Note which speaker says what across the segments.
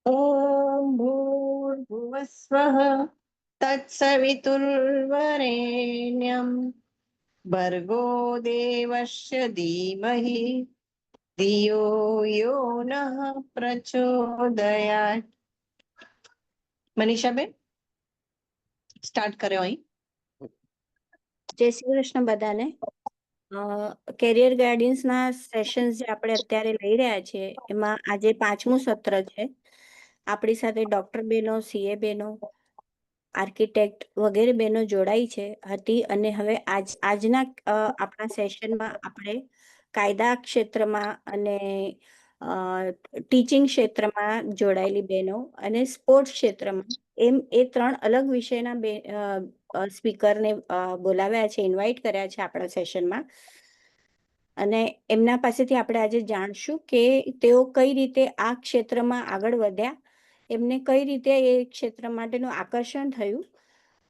Speaker 1: ॐ भूर्भुवस्वः तत्सवितुर्वरेण्यं भर्गो देवस्य धीमहि धियो यो नः प्रचोदयात्। મનીષાબેન સ્ટાર્ટ કર્યો અહીં.
Speaker 2: જય શ્રી કૃષ્ણ બધાને. કેરિયર ગાઈડન્સના સેશન્સ જે આપણે અત્યારે લઈ રહ્યા છીએ એમાં આજે 5મું સત્ર છે. આપણી સાથે ડોક્ટર બેનો, સીએ બેનો, આર્કિટેક્ટ વગેરે બેનો જોડાઈ હતી અને હવે આજના આપણા સેશનમાં આપણે કાયદા ક્ષેત્રમાં અને ટીચિંગ ક્ષેત્રમાં જોડાયેલી બહેનો અને સ્પોર્ટ્સ ક્ષેત્રમાં એમ એ 3 અલગ વિષયના સ્પીકરને બોલાવ્યા છે, ઇન્વાઇટ કર્યા છે આપણા સેશનમાં. અને એમના પાસેથી આપણે આજે જાણશું કે તેઓ કઈ રીતે આ ક્ષેત્રમાં આગળ વધ્યા, એમને કઈ રીતે એ ક્ષેત્ર માટેનું આકર્ષણ થયું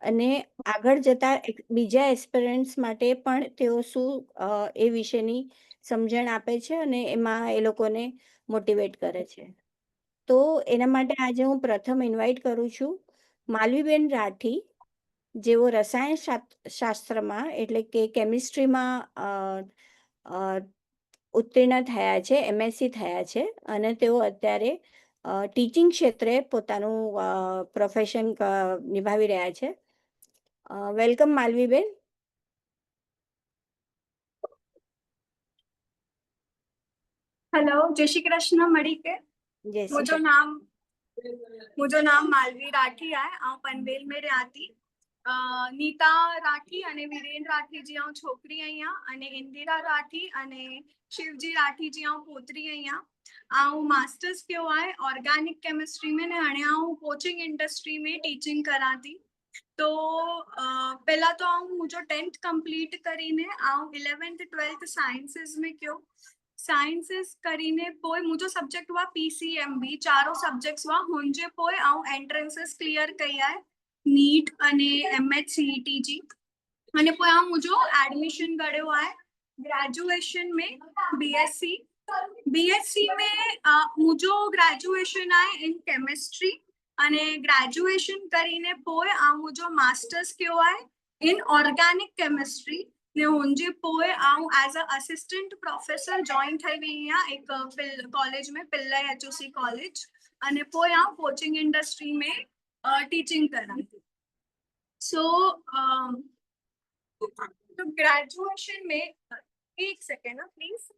Speaker 2: અને આગળ જતા બીજા એસ્પિરન્ટ્સ માટે પણ તેઓ શું એ વિશેની સમજણ આપે છે અને એમાં એ લોકોને મોટિવેટ કરે છે. તો એના માટે આજે હું પ્રથમ ઇન્વાઇટ કરું છું માલવીબેન રાઠી, જેઓ રસાયણ શાસ્ત્રમાં એટલે કે કેમિસ્ટ્રીમાં ઉત્તીર્ણ થયા છે, એમએસસી થયા છે અને તેઓ અત્યારે ટીચિંગ ક્ષેત્રે પોતાનું પ્રોફેશન નિભાવી રહ્યા છે. વેલકમ માલવીબેન.
Speaker 3: हेलो, जय श्री कृष्ण मड़ी के। मुझो नाम मालवी राठी है। आ पनवेल में रहती नीता राठी अने वीरेन राठी जी आ छोकरी अहिया अने इंदिरा राठी अने शिवजी राठी जी आ पोतरी अहिया। आ मास्टर्स क्यों है ऑर्गेनिक केमिस्ट्री में ने हणे आ कोचिंग इंडस्ट्री में टीचिंग कराती। तो पहला तो मुझो 10th कंप्लीट करीने आ 11th 12th साइंसेस में क्यों साइंसेस करीने पोए मुझो सब्जेक्ट हुआ पीसीएमबी, चारों सब्जेक्ट्स हुआ हुंजे पोए आ एंट्रेंसेस क्लियर कया है नीट अने एमएचसीईटी जी अने पोए आ मुझो एडमिशन कयो है ग्रेजुएशन में बीएससी में मुझो ग्रेजुएशन है इन केमिस्ट्री अने ग्रेजुएशन करीने पोए आ मुझो मास्टर्स क्यो है इन ऑर्गेनिक केमिस्ट्री ने हुंजे पोए आऊं as a assistant professor join थई गई हां एक कॉलेज में पिल्लई एचओसी कॉलेज अने पोए आऊं कोचिंग इंडस्ट्री में टीचिंग कराती। सो तो ग्रेजुएशन में एक सेकेंड ना प्लीज,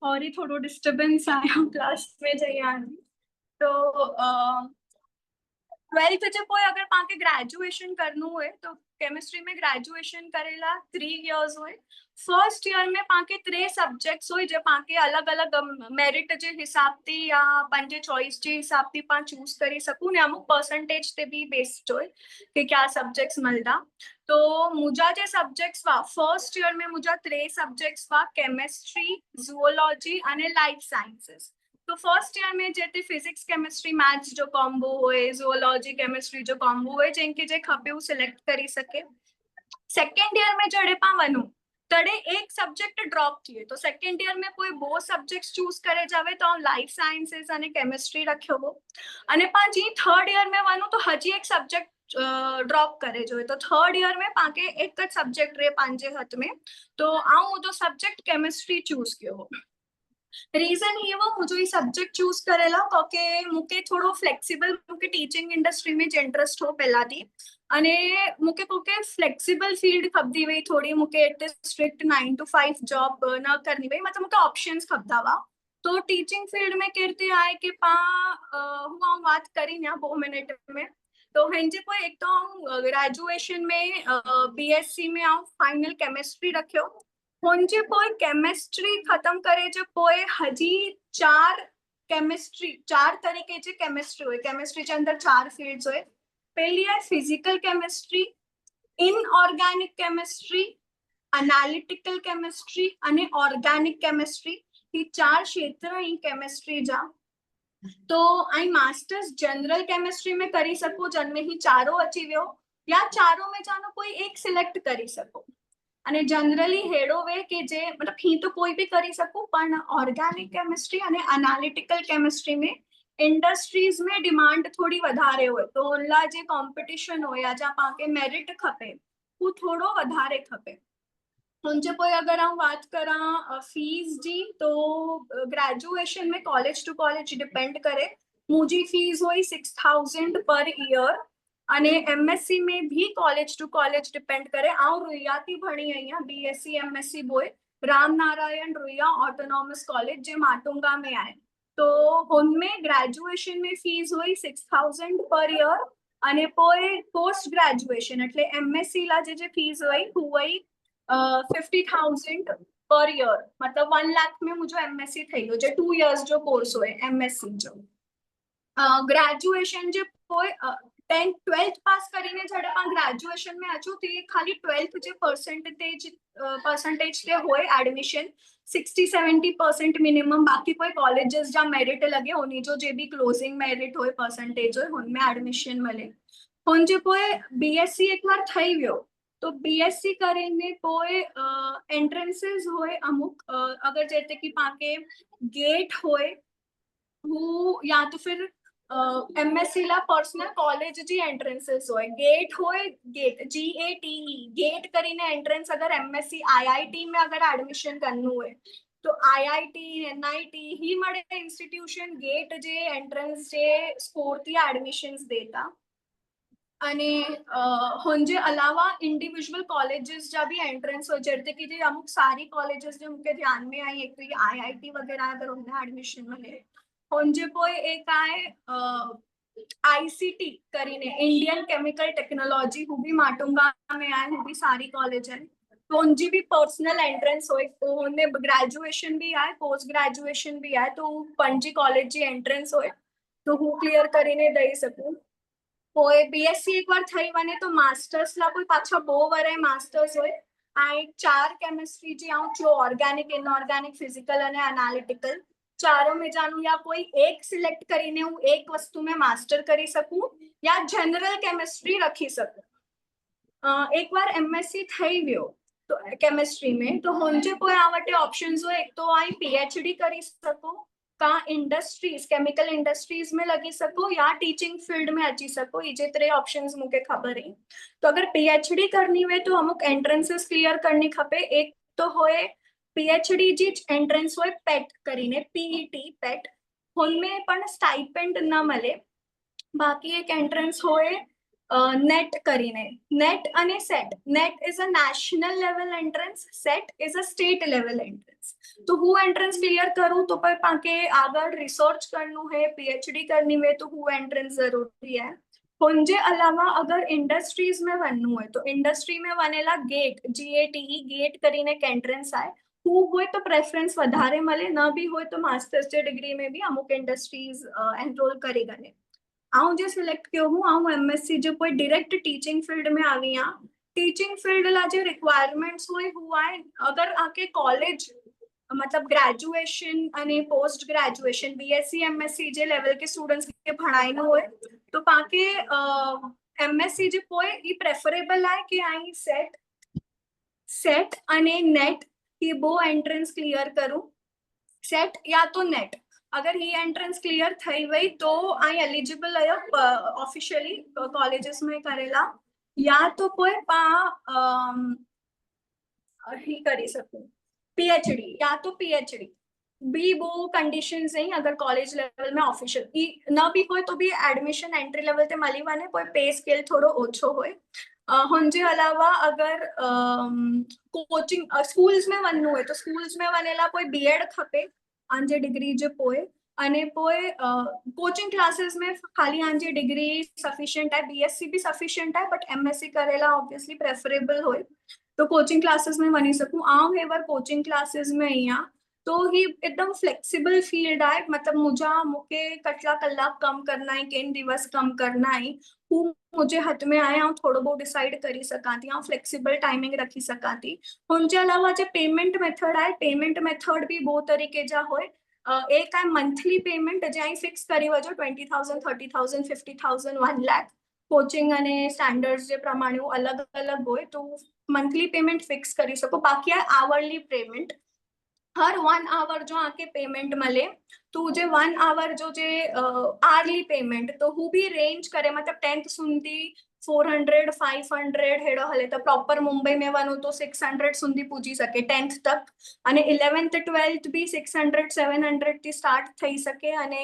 Speaker 3: और थोड़ा डिस्टर्बेंस आया क्लास में जाइए। तो 12th जे पोए अगर पाके ग्रेजुएशन करनु है तो केमिस्ट्री में ग्रेजुएशन करेला 3 इयर्स होय। फर्स्ट ईयर में पाके 3 सब्जेक्ट्स होय जे पाके अलग अलग मेरिट जे हिसाब थी या पंजे चॉइस जे हिसाब थी पा चूज करी सकूं ने अमुक परसेंटेज ते भी बेस्ड होय कि क्या सब्जेक्ट्स मलदा। तो मुझा जे सब्जेक्ट्स वा फर्स्ट ईयर में मुझा 3 सब्जेक्ट्स वा केमिस्ट्री, ज़ूलॉजी अने लाइफ साइंसेस। तो फर्स्ट ईयर में जेते फिजिक्स केमिस्ट्री मैथ्स जो कॉम्बो होए, ज़ूलॉजी केमिस्ट्री जो कॉम्बो होए जेनके जे खपे सिलेक्ट करी सके। सेकंड ईयर में जड़े पा वनु तड़े एक सब्जेक्ट ड्रॉप थिए तो सेकंड ईयर में कोई बो सब्जेक्ट्स चूज करे जावे तो लाइफ साइंसेस अने केमिस्ट्री रख्यो हो अने पाजी थर्ड ईयर में वनु तो हजी एक सब्जेक्ट ड्रॉप करे जो तो थर्ड ईयर में पाके एक सब्जेक्ट रे पांजे हाथ में तो आऊं तो सब्जेक्ट केमिस्ट्री चूज कियो हो। रीजन ये वो मुझे ये सब्जेक्ट चूज करेला क्योंकि मुके थोड़ो फ्लेक्सिबल मुके टीचिंग इंडस्ट्री में इंटरेस्ट हो पहला थी अने मुके कोके फ्लेक्सिबल फील्ड खपदी वई थोड़ी मुके एट स्ट्रिक्ट 9 to 5 जॉब न करनी वई मतलब मुके ऑप्शंस खपदा वा। तो टीचिंग फील्ड में कीर्ति आए कि पा हुआ बात करी ना 2 मिनट में तो हेंजे कोई एक तो ग्रेजुएशन में बीएससी में आऊं फाइनल केमिस्ट्री रखियो होंजे पोए केमिस्ट्री खत्म करे जो पोए हजी 4 केमिस्ट्री 4 तरीके जे केमिस्ट्री होए केमिस्ट्री के अंदर 4 फील्ड्स होए। पहली है physical chemistry, inorganic chemistry, analytical chemistry अने ऑर्गेनिक केमिस्ट्री ये 4 क्षेत्र ही केमिस्ट्री जा। तो आई मास्टर्स जनरल केमिस्ट्री में करी सको जन्मे ही चारों अची वियो या चारों में जानो कोई एक सिलेक्ट करी सको। અને જનરલી હેડોવે કે જે મતલબ ही તો કોઈ બી કરી શકું પણ ઓર્ગેનિક કેમિસ્ટ્રી અને એનાલિટિકल કેમિસ્ટ્રી में इंडस्ट्रीज में डिमांड थोड़ी વધારે હોય તો ઓલા જે કોમ્पिटिशन હોય जा पाके मेरिट खपे वो थोड़ो વધારે खपे मुझे कोई अगर हम बात करा फीस जी तो ग्रेजुएशन में कॉलेज टू कॉलेज डिपेंड करे मुझी फीस हुई 6000 पर ईयर અને એમએસસી में भी कॉलेज टू कॉलेज डिपेंड करे आऊं रुइयाती भणी अहियां बीएससी एमएससी बोय रामनारायण रुइया ऑटोनॉमस कॉलेज जे माटुंगा में आए तो उनमें ग्रेजुएशन में फीस हुई 6000 पर ईयर અને પોસ્ટ ગ્રેજ્યુએશન એટલે એમએસસી ला જે फीस हुई 50,000 पर ईयर मतलब 1 लाख में मुझे एमएससी થઈ ગયો જે 2 इयर्स जो कोर्स હોય एमएससी जो ग्रेजुएशन जो कोई 10th 12th पास કરીને જડે પણ ગ્રેજ્યુએશન में હજુ તે ખાલી 12th જે परसेंटेज તે હોય एडमिशन 60-70% मिनिमम बाकी कोई कॉलेजेस जहाँ मेरिट लगे उन्हीं जो भी क्लोजिंग मेरिट हो परसेंटेज हो उनमें एडमिशन मिले हुन जे कोई बीएससी एक बार થઈ ગયો तो बीएससी કરીને कोई एंट्रेंसेस होए अमुक अगर जैसे कि पाके गेट होए वो या तो फिर एमएससी ला पर्सनल कॉलेज जी एंट्रेंसेस होए गेट होए गेट GATE गेट કરીને एंट्रेंस अगर एमएससी आईआईटी में अगर एडमिशन करनु है तो आईआईटी एनआईटी ही मळे इंस्टिट्यूशन गेट जे एंट्रेंस जे स्कोर थी एडमिशन्स देता અને हुनजे अलावा इंडिविजुअल कॉलेजेस जा भी एंट्रेंस हो जैसे कि जे अमुक सारी कॉलेजेस जो मुझे ध्यान में आई एक तो ये आईआईटी वगैरह अगर उन्हें एडमिशन मिले हुनजे कोई एक आए आईसीटी કરીને इंडियन केमिकल टेक्नोलॉजी हु भी माटुंगा में आए हु भी सारी कॉलेज है तो उनकी भी पर्सनल एंट्रेंस हो तो उन्हें ग्रेजुएशन भी आए पोस्ट ग्रेजुएशन भी आए तो पणजी कॉलेज जी एंट्रेंस हो तो हूँ क्लियर કરીને દઈ શકું કોઈ બીએસસી એકવાર થઈ બને તો માસ્ટર્સ લા કોઈ પાછા બહુ વરે માસ્ટર્સ હોય આ એક 4 કેમિસ્ટ્રી જે આઉં જો ઓર્ગેનિક ઇનઓર્ગેનિક ફિઝિકલ અને એનાલિટિકલ ચાरों में जानू या कोई एक सिलेक्ट કરીને હું એક વસ્તુ में मास्टर કરી શકું या जनरल केमिस्ट्री रखी सकूं एक बार एमएससी થઈ ગયો तो केमिस्ट्री में तो हुनजे कोई आवटे ऑप्शंस हो एक तो आई पीएचडी કરી શકો का इंडस्ट्रीज केमिकल इंडस्ट्रीज में लगी सको या टीचिंग फील्ड में अची सको ये जे 3 ऑप्शंस मुझे खबर है तो अगर पीएचडी करनी हुए तो अमुक एंट्रेंसेस क्लियर करनी खपे एक तो होए पीएचडी जी एंट्रेंस होए पेट કરીને पीईटी पेट उनमें पण स्टाइपेंड न મળે बाकी एक एंट्रेंस होए नेट કરીને नेट અને set net is a national level entrance set is a state level entrance तो वो एंट्रेंस क्लियर करूँ तो पर पाके आगे रिसर्च करनु है पीएचडी करनी है तो वो एंट्रेंस जरूरी है हुनजे अलावा अगर इंडस्ट्रीज में बननु है तो इंडस्ट्री में बनेला गेट GATE गेट કરીને एक एंट्रेंस आए हूँ होय तो प्रेफरेंस વધારે મળે न भी होय तो मास्टर्स जे डिग्री में भी अमुक इंडस्ट्रीज एनरोल करी गने आऊं जे सिलेक्ट क्यों हूँ आऊं एमएससी जो कोई डायरेक्ट टीचिंग फील्ड में आवी आ टीचिंग फील्ड ला जो रिक्वायरमेंट्स हुआ है अगर आके कॉलेज मतलब ग्रेजुएशन અને पोस्ट ग्रेजुएशन बीएससी एमएससी जे लेवल के स्टूडेंट्स के भणाईनो होय तो पाके एमएससी जे कोई ई प्रेफरेबल है कि आई सेट અને नेट ये बो एंट्रेंस क्लियर करूं सेट या तो नेट अगर ये एंट्रेंस क्लियर થઈ ગઈ तो आई एलिजिबल है ऑफिशियली कॉलेजेस में करेला या तो कोई ही करी सकूं पीएचडी या तो पीएचडी बी वो कंडीशंस नहीं अगर कॉलेज लेवल में ऑफिशियल न भी कोई तो भी एडमिशन एंट्री लेवल ते मली वाने कोई पे स्केल थोड़ो ओछो होय हुनजे अलावा अगर कोचिंग स्कूल्स में वननु है तो स्कूल्स में वनेला कोई बीएड खपे आंजे डिग्री जो पोए અને પોए कोचिंग क्लासेस में खाली आंजे डिग्री सफिशिएंट है बीएससी भी सफिशिएंट है बट एमएससी करेला ऑब्वियसली प्रेफरेबल होय तो कोचिंग क्लासेस में वनी सकूं आऊं हेवर कोचिंग क्लासेस में अहियां तो ही एकदम फ्लेक्सिबल फील्ड है मतलब मुझे कटला कलाक कम करना है केन दिवस कम करना है हूँ मुझे हाथ में आए आऊं थोड़ो बहुत डिसाइड करी सका थी आऊं फ्लेक्सिबल टाइमिंग रखी सका थी हुनजे अलावा जो पेमेंट मेथड है पेमेंट मेथड भी बहुत तरीके जा होय एक है मंथली पेमेंट जे फिक्स करी वजो 20,000 30,000 50,000 1 लाख कोचिंग અને સ્ટાન્ડર્ડ્સ જે પ્રમાણે अलग अलग હોય तो मंथली पेमेंट फिक्स करी सको, बाकी है आवरली पेमेंट। हर 1 आवर जो आके पेमेंट मले तो जे 1 आवर जो जे आरली पेमेंट तो हु भी रेंज करे, मतलब 10th सुधी 400 500 हेड़ो हले तो प्रॉपर मुंबई में वनो तो 600 सुधी पूजी सके 10th तक, અને 11th 12th भी 600 700 થી સ્ટાર્ટ થઈ શકે, અને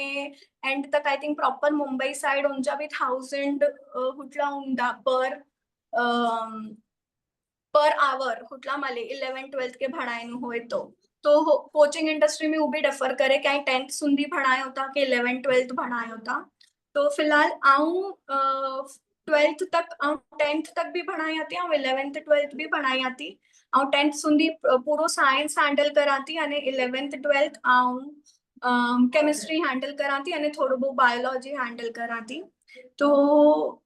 Speaker 3: એન્ડ તક I think proper Mumbai side Unjha भी 1000 હુટલા ઊંડા પર आवर હુટલા મલે 11 12th के ભણાયનું હોય तो कोचिंग इंडस्ट्री में वो भी डिफर करे क्या 10th सुधी भणाया होता कि 11 12th भणाया होता। तो फिलहाल आऊं 12th तक 10th तक भी भणाई आती, 11th 12th भी भणाई आती, 10th सुधी पूरो साइंस हैंडल कराती, 11th 12th केमिस्ट्री हैंडल कराती, थोड़ो बहुत बायोलॉजी हैंडल कराती। तो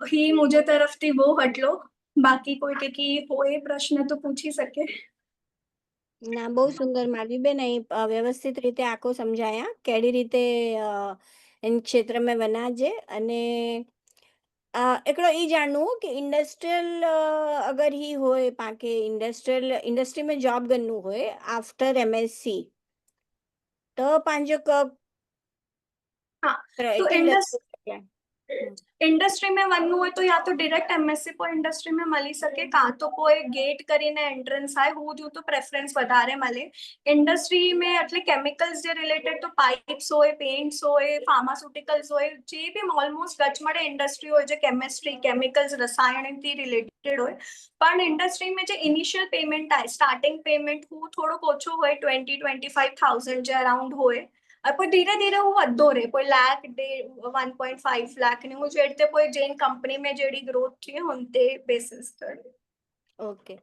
Speaker 3: ही मुझे तरफ थी वो हटलो, बाकी कोई के होए प्रश्न तो पूछी सके।
Speaker 2: ના બહુ સુંદર માલવીબેન, અહીં વ્યવસ્થિત રીતે આખો સમજાયા કેડી રીતે इन क्षेत्र में वनाजे। अने एकड़ो ई जानू कि इंडस्ट्रियल अगर ही होए पाके इंडस्ट्रियल इंडस्ट्री में जॉब करनु होए आफ्टर एमएससी तो पांजो कब
Speaker 3: हाँ तो इंडस्ट्री में वनू હોય तो या तो डायरेक्ट एमएससी को इंडस्ट्री में મળી શકે, કાં તો કોઈ ગેટ કરીને એન્ટ્રન્સ આય હું જો તો પ્રેફરન્સ વધારે મળે इंडस्ट्री में, એટલે કેમિકલ્સ જે રિલેટેડ તો પાઇપ્સ હોય, પેઇન્ટ્સ હોય, ફાર્માસ્યુટિકલ્સ હોય, જે બી ઓલમોસ્ટ ટચ મળે ઇન્ડસ્ટ્રી હોય જે કેમિસ્ટ્રી કેમિકલ્સ રસાયણથી રિલેટેડ હોય, પણ ઇન્ડસ્ટ્રી में જે ઇનિશિયલ પેમેન્ટ આય સ્ટાર્ટિંગ પેમેન્ટ હું થોડોક ઓછો હોય 20-25,000 જે અરાઉન્ડ હોય, पर धीरे धीरे वो वधो रहे, कोई लाख 1.5 लाख ने मुझे एटते कोई जेन कंपनी में जेडी ग्रोथ थी होंते बेसिस पर।
Speaker 2: ओके,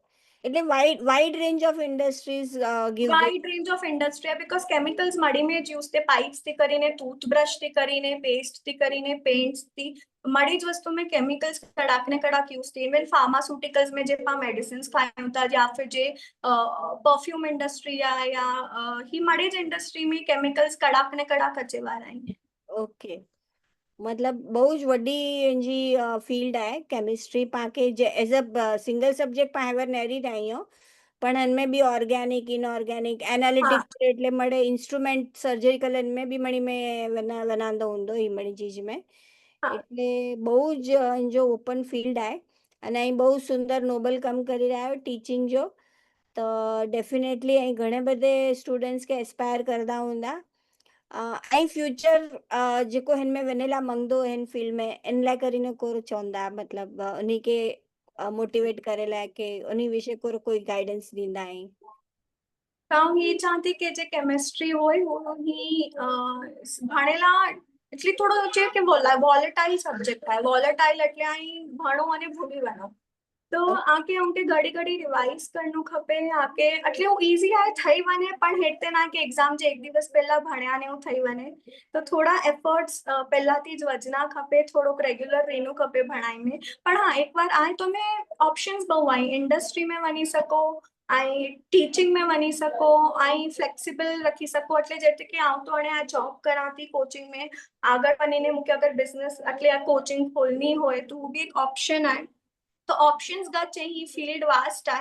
Speaker 2: એટલે wide range of industries give
Speaker 3: wide range of industry है बिकॉज केमिकल्स मड़ी में ज यूज थे, पाइप्स थी करीने टूथब्रश थी करीने पेस्ट थी करीने पेंट्स थी, मड़ी ज वस्तु में केमिकल्स कड़ाक ने कड़ाक यूज थी। इवन फार्मास्यूटिकल्स में जे मेडिसिन खाया होता या फिर जे परफ्यूम इंडस्ट्री या ही मड़ी ज इंडस्ट्री में केमिकल्स कड़ाक ने कड़ाक अचे वाला आहिनि।
Speaker 2: ओके, मतलब बहुत वड्डी जी फील्ड है केमिस्ट्री पाके जे as a single subject power नेरी रही पण इनमें भी ऑर्गेनिक इनऑर्गेनिक एनालिटिक्स એટલે મળે ઇન્સ્ટ્રુમેન્ટ સર્જિકલ में भी મણી में વનાંદો ઊંદો ઈ મણી ચીજ में એટલે બહુ જ जो ओपन फील्ड है અને અહીં બહુ સુંદર નોબલ કામ કરી રહ્યા ટીચિંગ जो તો डेफिनेटली અહીં ઘણે બધે સ્ટુડન્ટ્સ કે એસ્પાયર કરતા हुंदा आई फ्यूचर जेको हिन में वनेला मंगदो हिन फील्ड में इन लाइ करीने कोर चवंदा, मतलब उन्हीं के मोटिवेट करेला के उन्हीं विषय कोई गाइडेंस ॾींदा आहिनि।
Speaker 3: હું એ ચાહતી કે જે કેમિસ્ટ્રી હોય હું ભણેલા એટલે થોડો છે કે વોલેટાઇલ સબ્જેક્ટ થાય, વોલેટાઇલ એટલે અહીં ભણો અને ભૂલી વનો, તો આકે અમકે ઘડી ઘડી રિવાઇઝ કરનું ખપે, આકે એટલે હું ઈઝી આય થઈ વને પણ હેતે ના કે એક્ઝામ જે એક દિવસ પહેલા ભણ્યા ને એવું થઈ વને, તો થોડા એફર્ટ્સ પહેલાથી જ વજના ખપે, થોડોક રેગ્યુલર રહેનું ખપે ભણાઈ में। પણ હા એકવાર આય તમે ઓપ્શન્સ બહુ આય, इंडस्ट्री में वनी सको, आई टीचिंग में वनी सको, आई फ्लेक्सिबल रखी सको, એટલે જેતે કે આવ તો અને આ જોબ કરાતી કોચિંગ में આગળ બનીને મુકે અગર બિઝનેસ એટલે આ કોચિંગ ખોલની હોય તો वो भी एक ऑप्शन है। तो ऑप्शंस गच चाहिए, फील्ड वास्ट है,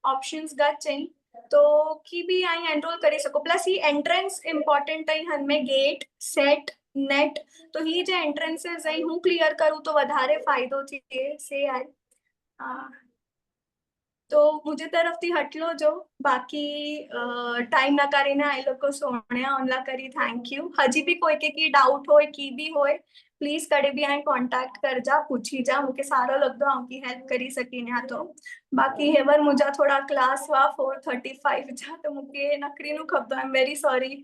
Speaker 3: ऑप्शंस गच चाहिए तो की भी आई एनरोल करी सको। प्लस ही एंट्रेंस इंपॉर्टेंट है हमें गेट सेट नेट, तो ही जे एंट्रेंसेस है हूँ क्लियर करूँ तो વધારે फायदो थी से है। तो मुझे तरफ थी हटलो जो बाकी टाइम ना करीने आई लोग सोने ऑनला करी थैंक यू। हजी भी कोई के की डाउट होए की भी होए प्लीज कड़े भी आई कांटेक्ट कर जा पूछी जा, मुके सारो लगदो आउकी हेल्प करी सकी ने तो। बाकी हेवर मुझा थोड़ा क्लास वा 4:35 जा तो मुके नकरी नु खपदो, I am very sorry.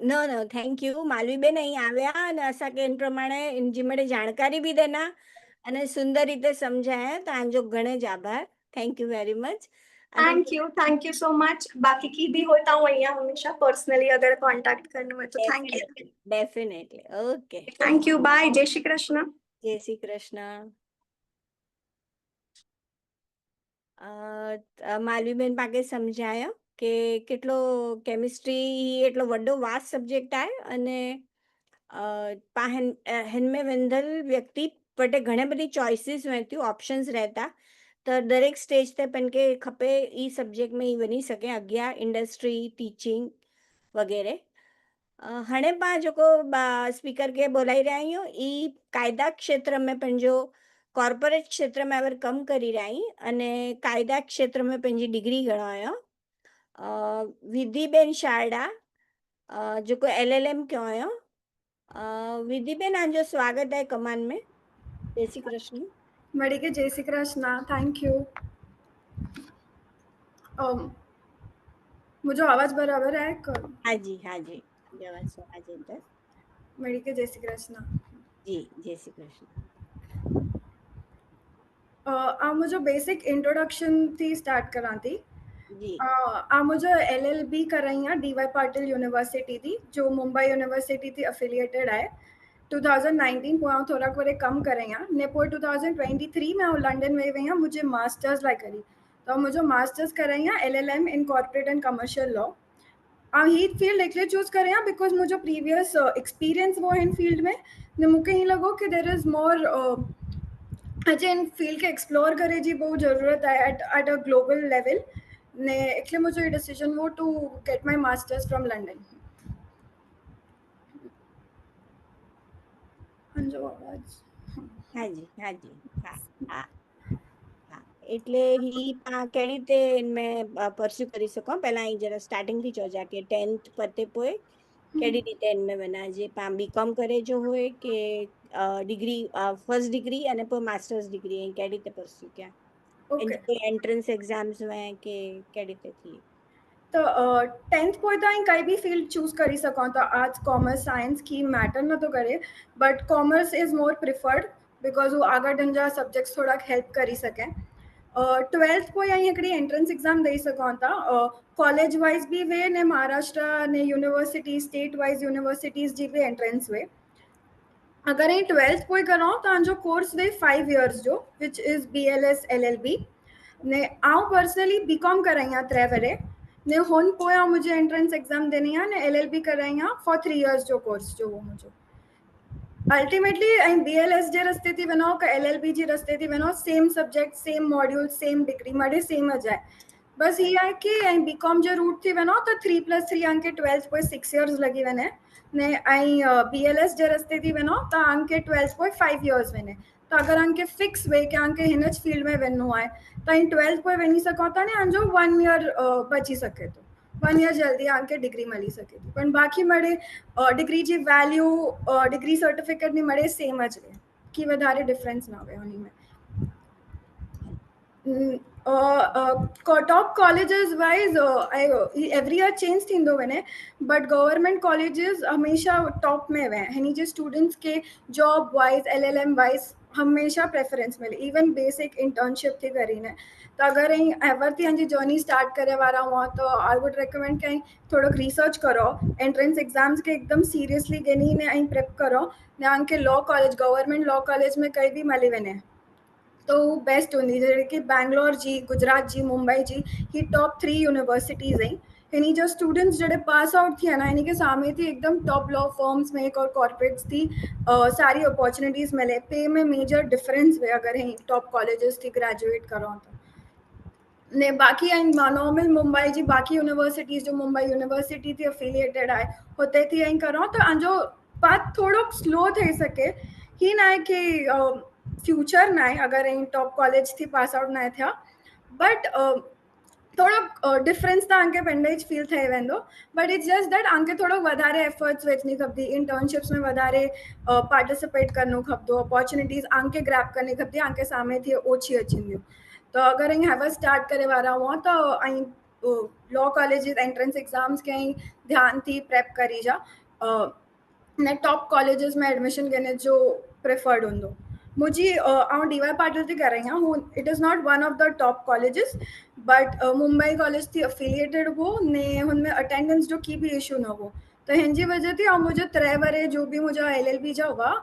Speaker 2: No no thank you मालवीबेन, અહીં આવ્યા અને असांखे इन प्रमाणे जी મળે જાણકારી બી દેના અને સુંદર રીતે સમજાયા, તો આંજો ઘणे જ આભાર, thank you very much.
Speaker 3: Thank you so much. बाकी की भी होता हूँ यहाँ हमेशा पर्सनली अगर कांटेक्ट करना हो तो thank you.
Speaker 2: Definitely okay,
Speaker 3: thank you, bye, जय श्री कृष्ण।
Speaker 2: जय श्री कृष्ण। માલવીબેન પાકે સમજાયો કે કેટલો કેમિસ્ટ્રી એટલો વડો વાસ્ટ સબ્જેક્ટ आहे અને हिन में वेंदल व्यक्ति पटे घणे बधी चॉइसिस रहती ऑप्शंस रहता, त दरेक स्टेज ते पण के खपे ई सब्जेक्ट में ई वञी सघे अॻियां इंडस्ट्री टीचिंग वग़ैरह। हाणे पाण जेको स्पीकर खे ॿोलाए रहिया आहियूं ई काइदा क्षेत्र में पंहिंजो कॉर्पोरेट क्षेत्र में अगरि कमु करे रहिया आहीं अने काइदा क्षेत्र में पंहिंजी डिग्री खणायो विधिबेन शारदा जेको LLM कयो आहियो विधिबेन तव्हांजो स्वागत आहे कमान में। जय श्री कृष्ण।
Speaker 3: मड़ी के जय श्री कृष्णा, थैंक यू। मुझे आवाज बराबर है?
Speaker 2: हाँ जी जवाब समाज अंदर
Speaker 3: मड़ी के जय श्री कृष्णा
Speaker 2: जी। जय श्री कृष्ण।
Speaker 3: मुझे बेसिक इंट्रोडक्शन थी स्टार्ट करा थी।
Speaker 2: जी
Speaker 3: मुझे LLB कराई है DY पाटिल यूनिवर्सिटी थी जो मुंबई यूनिवर्सिटी थी अफिलिएटेड है। 2019 पोयां थोड़ा करे कम करें ने पोइ 2023 में लंडन में वही मुझे मास्टर्स लाइ करी तो मुझे मास्टर्स कराई LLM in corporate and commercial law. He field इसलिए चूज करें बिकॉज मुझे प्रीवियस एक्सपीरियंस वो इन फील्ड में ने मूंखे हीअं लॻो कि देर इज़ मोर अॼु इन फील्ड के एक्सप्लोर करे जी बहुत ज़रूरत है एट अ ग्लोबल लेवल ने इसलिए मुझे डिसीजन वो to get my masters from London.
Speaker 2: हाँ जी हाँ हाँ એટલે ही पाण कहिड़ी ते इनमें परस्यू करी सघूं पहिला ही जरा स्टार्टिंग थी चइजां कि 10th पते पोइ कहिड़ी रीते इनमें वञा जे पाण BCom करे जो हुए कि डिग्री फर्स्ट डिग्री अने पोइ मास्टर्स डिग्री ऐं कहिड़ी ते परस्यू कयां इन कोई एंट्रेंस एग्जाम्स में कि कहिड़ी ते थी।
Speaker 3: तो 10th पोइ ताईं काई भी फील्ड चूज करी सको तो आर्ट्स कॉमर्स साइंस की मैटर न तो करे but commerce is more preferred because वो आगे ढंग जा सब्जेक्ट्स थोड़ा हेल्प करी सकें। 12th पोइ आई हिकिड़ी एंट्रेंस एग्जाम ॾेई सघूं था कॉलेज वाइज भी वे ने महाराष्ट्र ने यूनिवर्सिटी स्टेट वाइज यूनिवर्सिटीज़ जी भी एंट्रेंस वे। अगर ही 12th पोइ करो तो कोर्स वे 5 years जो विच इज़ BLS LLB ने आउं पर्सनली BCom कराई आहे 3 वरे ने हुन पोयां मुझे एंट्रेंस एग्जाम देनी है ने LLB कराई आहे फॉर 3 years जो कोर्स जो वो मुझे अल्टीमेटली BLS जे रस्ते थी वञो का LLB जी रस्ते थी वञो same subject same module same degree मड़े सेम अज है बस ये है कि BCom जो रूट थी वञो तो 3+3 अंके 12th पोइ 6 years लगी वञे ने BLS जे रस्ते थी वञो तो अंके 12th पोइ 5 years वञे तो अगर अंके फिक्स वे कि अंके हिन फील्ड में वञो है तो 12th पोइ वञी सको था ने अंजो 1 year बची सके तो 1 year जल्दी अंके डिग्री मिली सके थी पर बाकी मड़े डिग्री जी वैल्यू डिग्री सर्टिफिकेट नहीं मड़े सेम अच वे कि वधारे डिफरेंस ना वे उन्हीं में। Top colleges wise every year change थींदो वञे बट गवर्नमेंट कॉलेजेस हमेशा टॉप में वे हिन जे स्टूडेंट्स के जॉब वाइज LLM वाइज हमेशा प्रेफरेंस मिले इवन बेसिक इंटर्नशिप थी करीने तो अगर एवर थी जी जर्नी स्टार्ट करे वारा हुआ तो आई वुड रिकमेंड कहीं थोड़ा रिसर्च करो एंट्रेंस एग्जाम्स के एकदम सीरियसली गिनी ने प्रेप करो ने अंके law college government law college में कहीं भी मिली वञे तो बेस्ट होंगी जैसे कि बैंगलोर जी गुजरात जी मुंबई जी ही टॉप 3 यूनिवर्सिटीज़ आई हिन जो स्टूडेंट्स जड़े पास आउट थी ना इनके सामने थी एकदम टॉप लॉ फर्म्स में और कॉर्पोरेट्स थी सारी अपॉर्चुनिटीज़ मिले पे में मेजर डिफरेंस वे अगर ही टॉप कॉलेजेस थी ग्रेजुएट करो तो ने बाकी नॉर्मल मुंबई जी बाकी यूनिवर्सिटीज़ जो मुंबई यूनिवर्सिटी थी अफिलिएटेड है होते थी करो तो अंजो पाथ थोड़ो स्लो थी सके ही ना है कि फ्यूचर ना है अगर टॉप कॉलेज थी पास आउट ना थिया बट थोड़ा डिफरेंस तो अंके पेंडेज फील थे वेंदो बट इट्स जस्ट दैट अंके थोड़ा वधारे एफर्ट्स विझनी खपदी इंटर्नशिप्स में वधारे पार्टिसिपेट करनो खपदो अपॉर्चुनिटीज़ अंके ग्रैब करनी खपदी अंके सामने थी ओछी अचिंदियूं तो अगर हैव स्टार्ट करे वारा हुआ तो लॉ कॉलेजेस एंट्रेंस एग्जाम्स के ध्यान थी प्रेप करी जा ने टॉप कॉलेजेस में एडमिशन करने जो प्रेफर्ड होंदो मुझी DY पाटिल थी कर रही हूँ it is not one of the top colleges but Mumbai college थी अफिलिएटेड वो ने हुनमें अटेंडेंस जो की भी इशू न हो तो हिन वजह थी मुझे 3 वरे जो भी मुझे LLB जा हुआ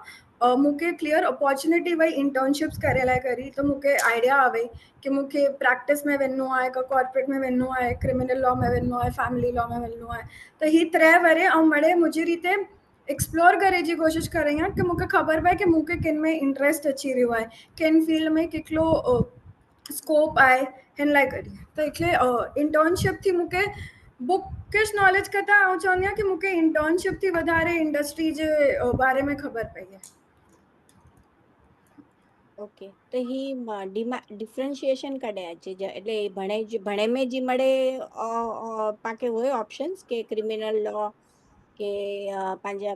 Speaker 3: मूंखे क्लियर अपॉर्चुनिटी वही इंटर्नशिप्स करे लाइ करी तो मूंखे आइडिया आवे कि मूंखे प्रैक्टिस में वञिणो आहे का कॉर्पोरेट में वञिणो आहे क्रिमिनल लॉ में वञिणो आहे फैमिली लॉ में वञिणो आहे तो ही 3 वरे मड़े मुझी रीते एक्सप्लोर करे जी कोशिश करें कि मूंखे ख़बर पए कि मूंखे किन में इंटरेस्ट अची रहियो आहे किन फील्ड में किकलो
Speaker 4: स्कोप आए हिन लाइ करी त એટલે इंटर्नशिप थी मूंखे बुकिश नॉलेज करता आउं चवंदी आहियां की मूंखे इंटर्नशिप थी वधारे इंडस्ट्री जे बारे में ख़बर पई आहे।
Speaker 2: ઓકે તો હી ડિફરન્શિએશન કડ્યા છે એટલે ભણે में जी મળે પાકે હોય ઓપ્શન્સ કે ક્રિમિનલ લો કે પાંજા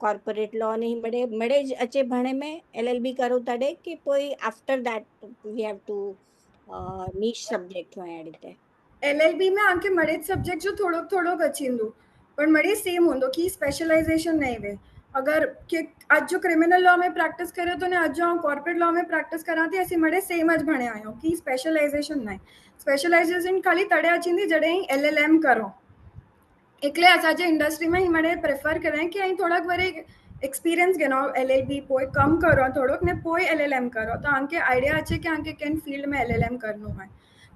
Speaker 2: કોર્પોરેટ લો નહીં મળે જ અચે ભણે में LLB કરું તડે કે કોઈ after that we have to niche subject હોય આ રીતે
Speaker 4: LLB में आंखे मड़े सब्जेक्ट जो थोड़ो थोड़ो अचींदो पर मड़े सेम होंदो की स्पेशलाइजेशन नहीं वे अगर कि आज जो क्रिमिनल लॉ में प्रैक्टिस करे तो ने आज जो कॉर्पोरेट लॉ में प्रैक्टिस कराती ऐसी मड़े सेम अज भणे आयो की स्पेशलाइजेशन नहीं स्पेशलाइजेशन खाली तड़े अचींदी जड़े LLM करो એટલે असांजे इंडस्ट्री में मड़े प्रेफर करें कि અહીં થોડાક વરે एक्सपीरियंस घेनो LLB पोइ कम करो थोड़ोक ने पोइ LLM करो तो आंके आइडिया अचे कि आंके केन फील्ड में LLM करनो है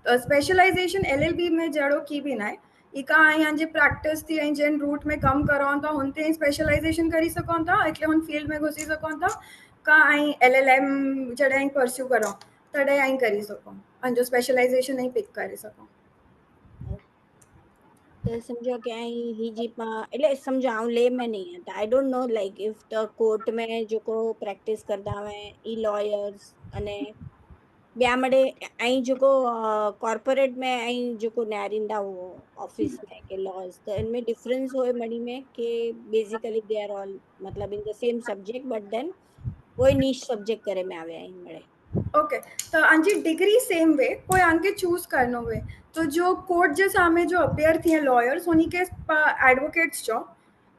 Speaker 4: तो स्पेशलाइजेशन LLB में जड़ो की भी ना इका અહીં जे प्रैक्टिस थी અહીં જેન रूट में कम करो तो हुनते स्पेशलाइजेशन करी सको था એટલે हुन फील्ड में घुसी सको था का અહીં LLM जड़े અહીં परस्यू करो तड़े અહીં करी सको जो स्पेशलाइजेशन અહીં पिक करी सको
Speaker 2: तो समझो कि ही जी એટલે समझो आऊं ले में नहीं है I don't know like if the court में जो को प्रैक्टिस करदा हुए ई लॉयर्स अने ॿिया मड़े ऐं जेको कॉर्पोरेट में ऐं जेको न्यारींदा हो ऑफिस में के लॉज तो इनमें डिफरेंस होए मड़ी में कि बेसिकली दे आर ऑल मतलब in the same subject but then कोई नीश सब्जेक्ट करे में आवे ऐं मड़े
Speaker 4: ओके तो आंजी डिग्री सेम वे कोई आंके चूज करनो वे तो जो कोर्ट जे सामे जो अपियर थी लॉयर्स उन्हीं के एडवोकेट्स जो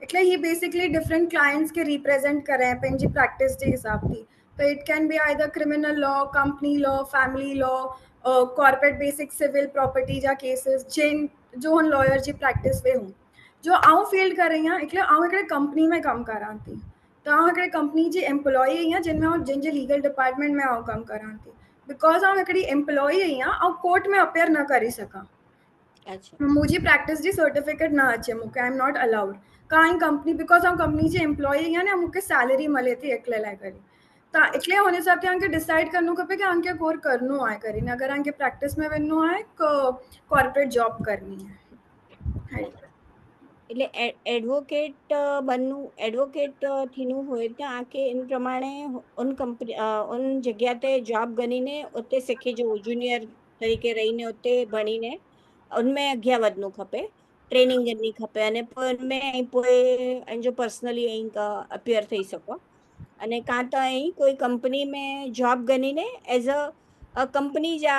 Speaker 4: એટલે ही बेसिकली डिफरेंट क्लाइंट्स के रिप्रेजेंट करें पंहिंजी प्रैक्टिस जे हिसाब थी तो it can be either criminal law company law family law corporate basic civil property जा केसेस जिन जो हुन लॉयर जी प्रैक्टिस वे हूं जो आऊं फील्ड कर रही हां એટલે आऊं हिकिड़े कंपनी में कम करां थी तो आऊं हिकिड़े कंपनी जी एम्प्लॉई आहियां जिन में जिन जे लीगल डिपार्टमेंट में आऊं कम करां थी बिकॉज आऊं हिकिड़ी एम्प्लॉई आहियां आऊं कोर्ट में अपियर न करी सकां
Speaker 2: अच्छा
Speaker 4: मुझी प्रैक्टिस जी सर्टिफिकेट ना अचे मूंखे आई एम नॉट अलाउड काई कंपनी बिकॉज आऊं कंपनी जी एम्प्लॉई आहियां ने मूंखे सैलरी मिले थी एकले लाइ करे त એટલે हुन हिसाब सां डिसाइड करनो खपे कि आंखे कोर करनो आहे કરીને अगर आंखे प्रैक्टिस में वञनो आहे कॉर्पोरेट जॉब करनी है
Speaker 2: એટલે એડવોકેટ બનવું એડવોકેટ થીનું હોય તો આકે इन પ્રમાણે उन कंपनी उन जगह ते जॉब गणीने उते सिखी जो जूनियर तरीके रहीने उते भणीने उनमें अॻियां वधणो खपे ट्रेनिंग करनी खपे अने पोइ उनमें पोइ जो पर्सनली अपियर थी सको अने कां त कोई कंपनी में जॉब गणीने एज अ कंपनी जा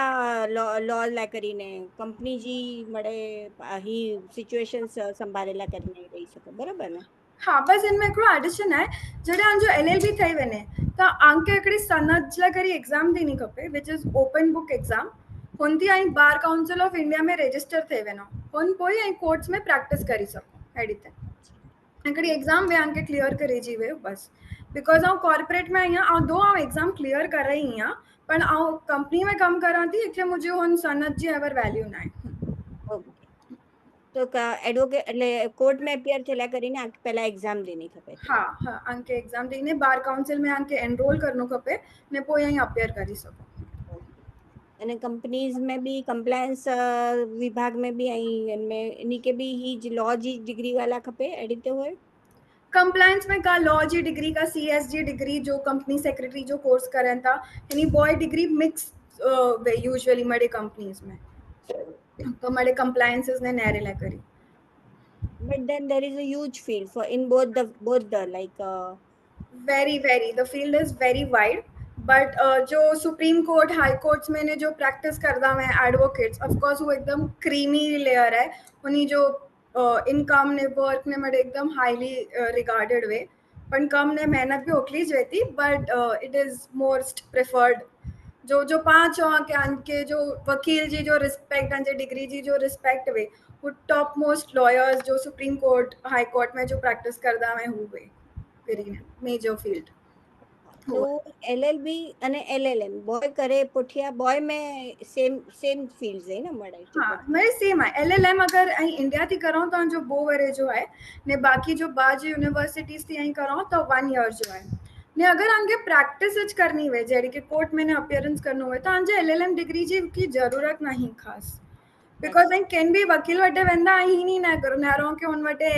Speaker 2: लॉ लाइ કરીને कंपनी जी મળે ही सिचुएशंस संभालेला કરીને રહી શકો બરાબર ને
Speaker 4: हाँ बस इनमें हिकिड़ो एडिशन आहे जॾहिं आंजो LLB ठही वञे त आंखे हिकिड़ी सनद लाइ करे एग्ज़ाम ॾियणी खपे which is open book exam हुन थी ऐं बार काउंसिल ऑफ इंडिया में रजिस्टर थी वञो हुन पोइ ऐं कोर्ट्स में प्रैक्टिस करी सघो अहिड़ी त हिकिड़ी एग्ज़ाम वे आंखे क्लियर करे जी वियो बसि बिकॉज आउं कॉर्पोरेट में आहियां ऐं दो आउं एग्ज़ाम क्लियर करे रही आहियां पर आउं कंपनी में कमु करां थी એટલે मुंहिंजो हुन सनद जी एवर वैल्यू न आहे
Speaker 2: ઓકે તો એડવોકેટ એટલે કોર્ટ में અપિયર થયેલા કરીને પહેલા એક્ઝામ દેની ખપે
Speaker 4: हाँ हाँ आंखे एग्ज़ाम ॾींदे बार काउंसिल में आंखे एनरोल करनो खपे ने पोइ ऐं अपियर करी सघो
Speaker 2: અને कंपनीज में भी कंप्लायंस विभाग में भी इनमें इन्ही के भी ही लॉ जी डिग्री वाला खपे अहिड़ी त होए
Speaker 4: कंप्लायंस में का लॉ जी डिग्री का CS जी डिग्री जो कंपनी सेक्रेटरी जो कोर्स करनि था यानी बॉय डिग्री मिक्स वे यूजुअली मड़े कंपनीज में तो मड़े कंप्लायंसेस ने नहरे लाइ करी
Speaker 2: but then there is a huge field for in both the like
Speaker 4: very the field is very wide but जो सुप्रीम कोर्ट हाई कोर्ट्स में ने जो प्रैक्टिस करदा हुआ एडवोकेट्स ऑफ कोर्स वो एकदम क्रीमी लेयर है उन्हीं जो इनकम ने वर्क ने मड़े एकदम हाईली रिगार्डेड वे पण कम ने मेहनत भी ओकली ज वेती but it is most preferred जो पांच के जो वकील जी जो रिस्पेक्ट आंजे डिग्री जी जो रिस्पेक्ट वे वो टॉप मोस्ट लॉयर्स जो सुप्रीम कोर्ट हाई कोर्ट में जो प्रैक्टिस करदा हुआ हुए वेरी मेजर फील्ड
Speaker 2: तो LLB અને LLM बॉय करे पुठिया बॉय में सेम फील्ड्स है ना मड़े
Speaker 4: हाँ मेरे सेम है LLM अगर अहीं इंडिया थी करो तो जो 2 वरे जो है ने बाकी जो बाज यूनिवर्सिटीज थी अहीं करो तो 1 ईयर जो है ને અગર આંગે પ્રેક્ટિસ જ કરनी હોય જેડી કે કોર્ट में અપિયરન્સ કરનું હોય તો આંજે LLM ડિગ્રી જેવી જરૂરત નહીં ખાસ बिकॉज आई कैन बी वकील वटे वेंदा आई नहीं ना करो नारो के उन वटे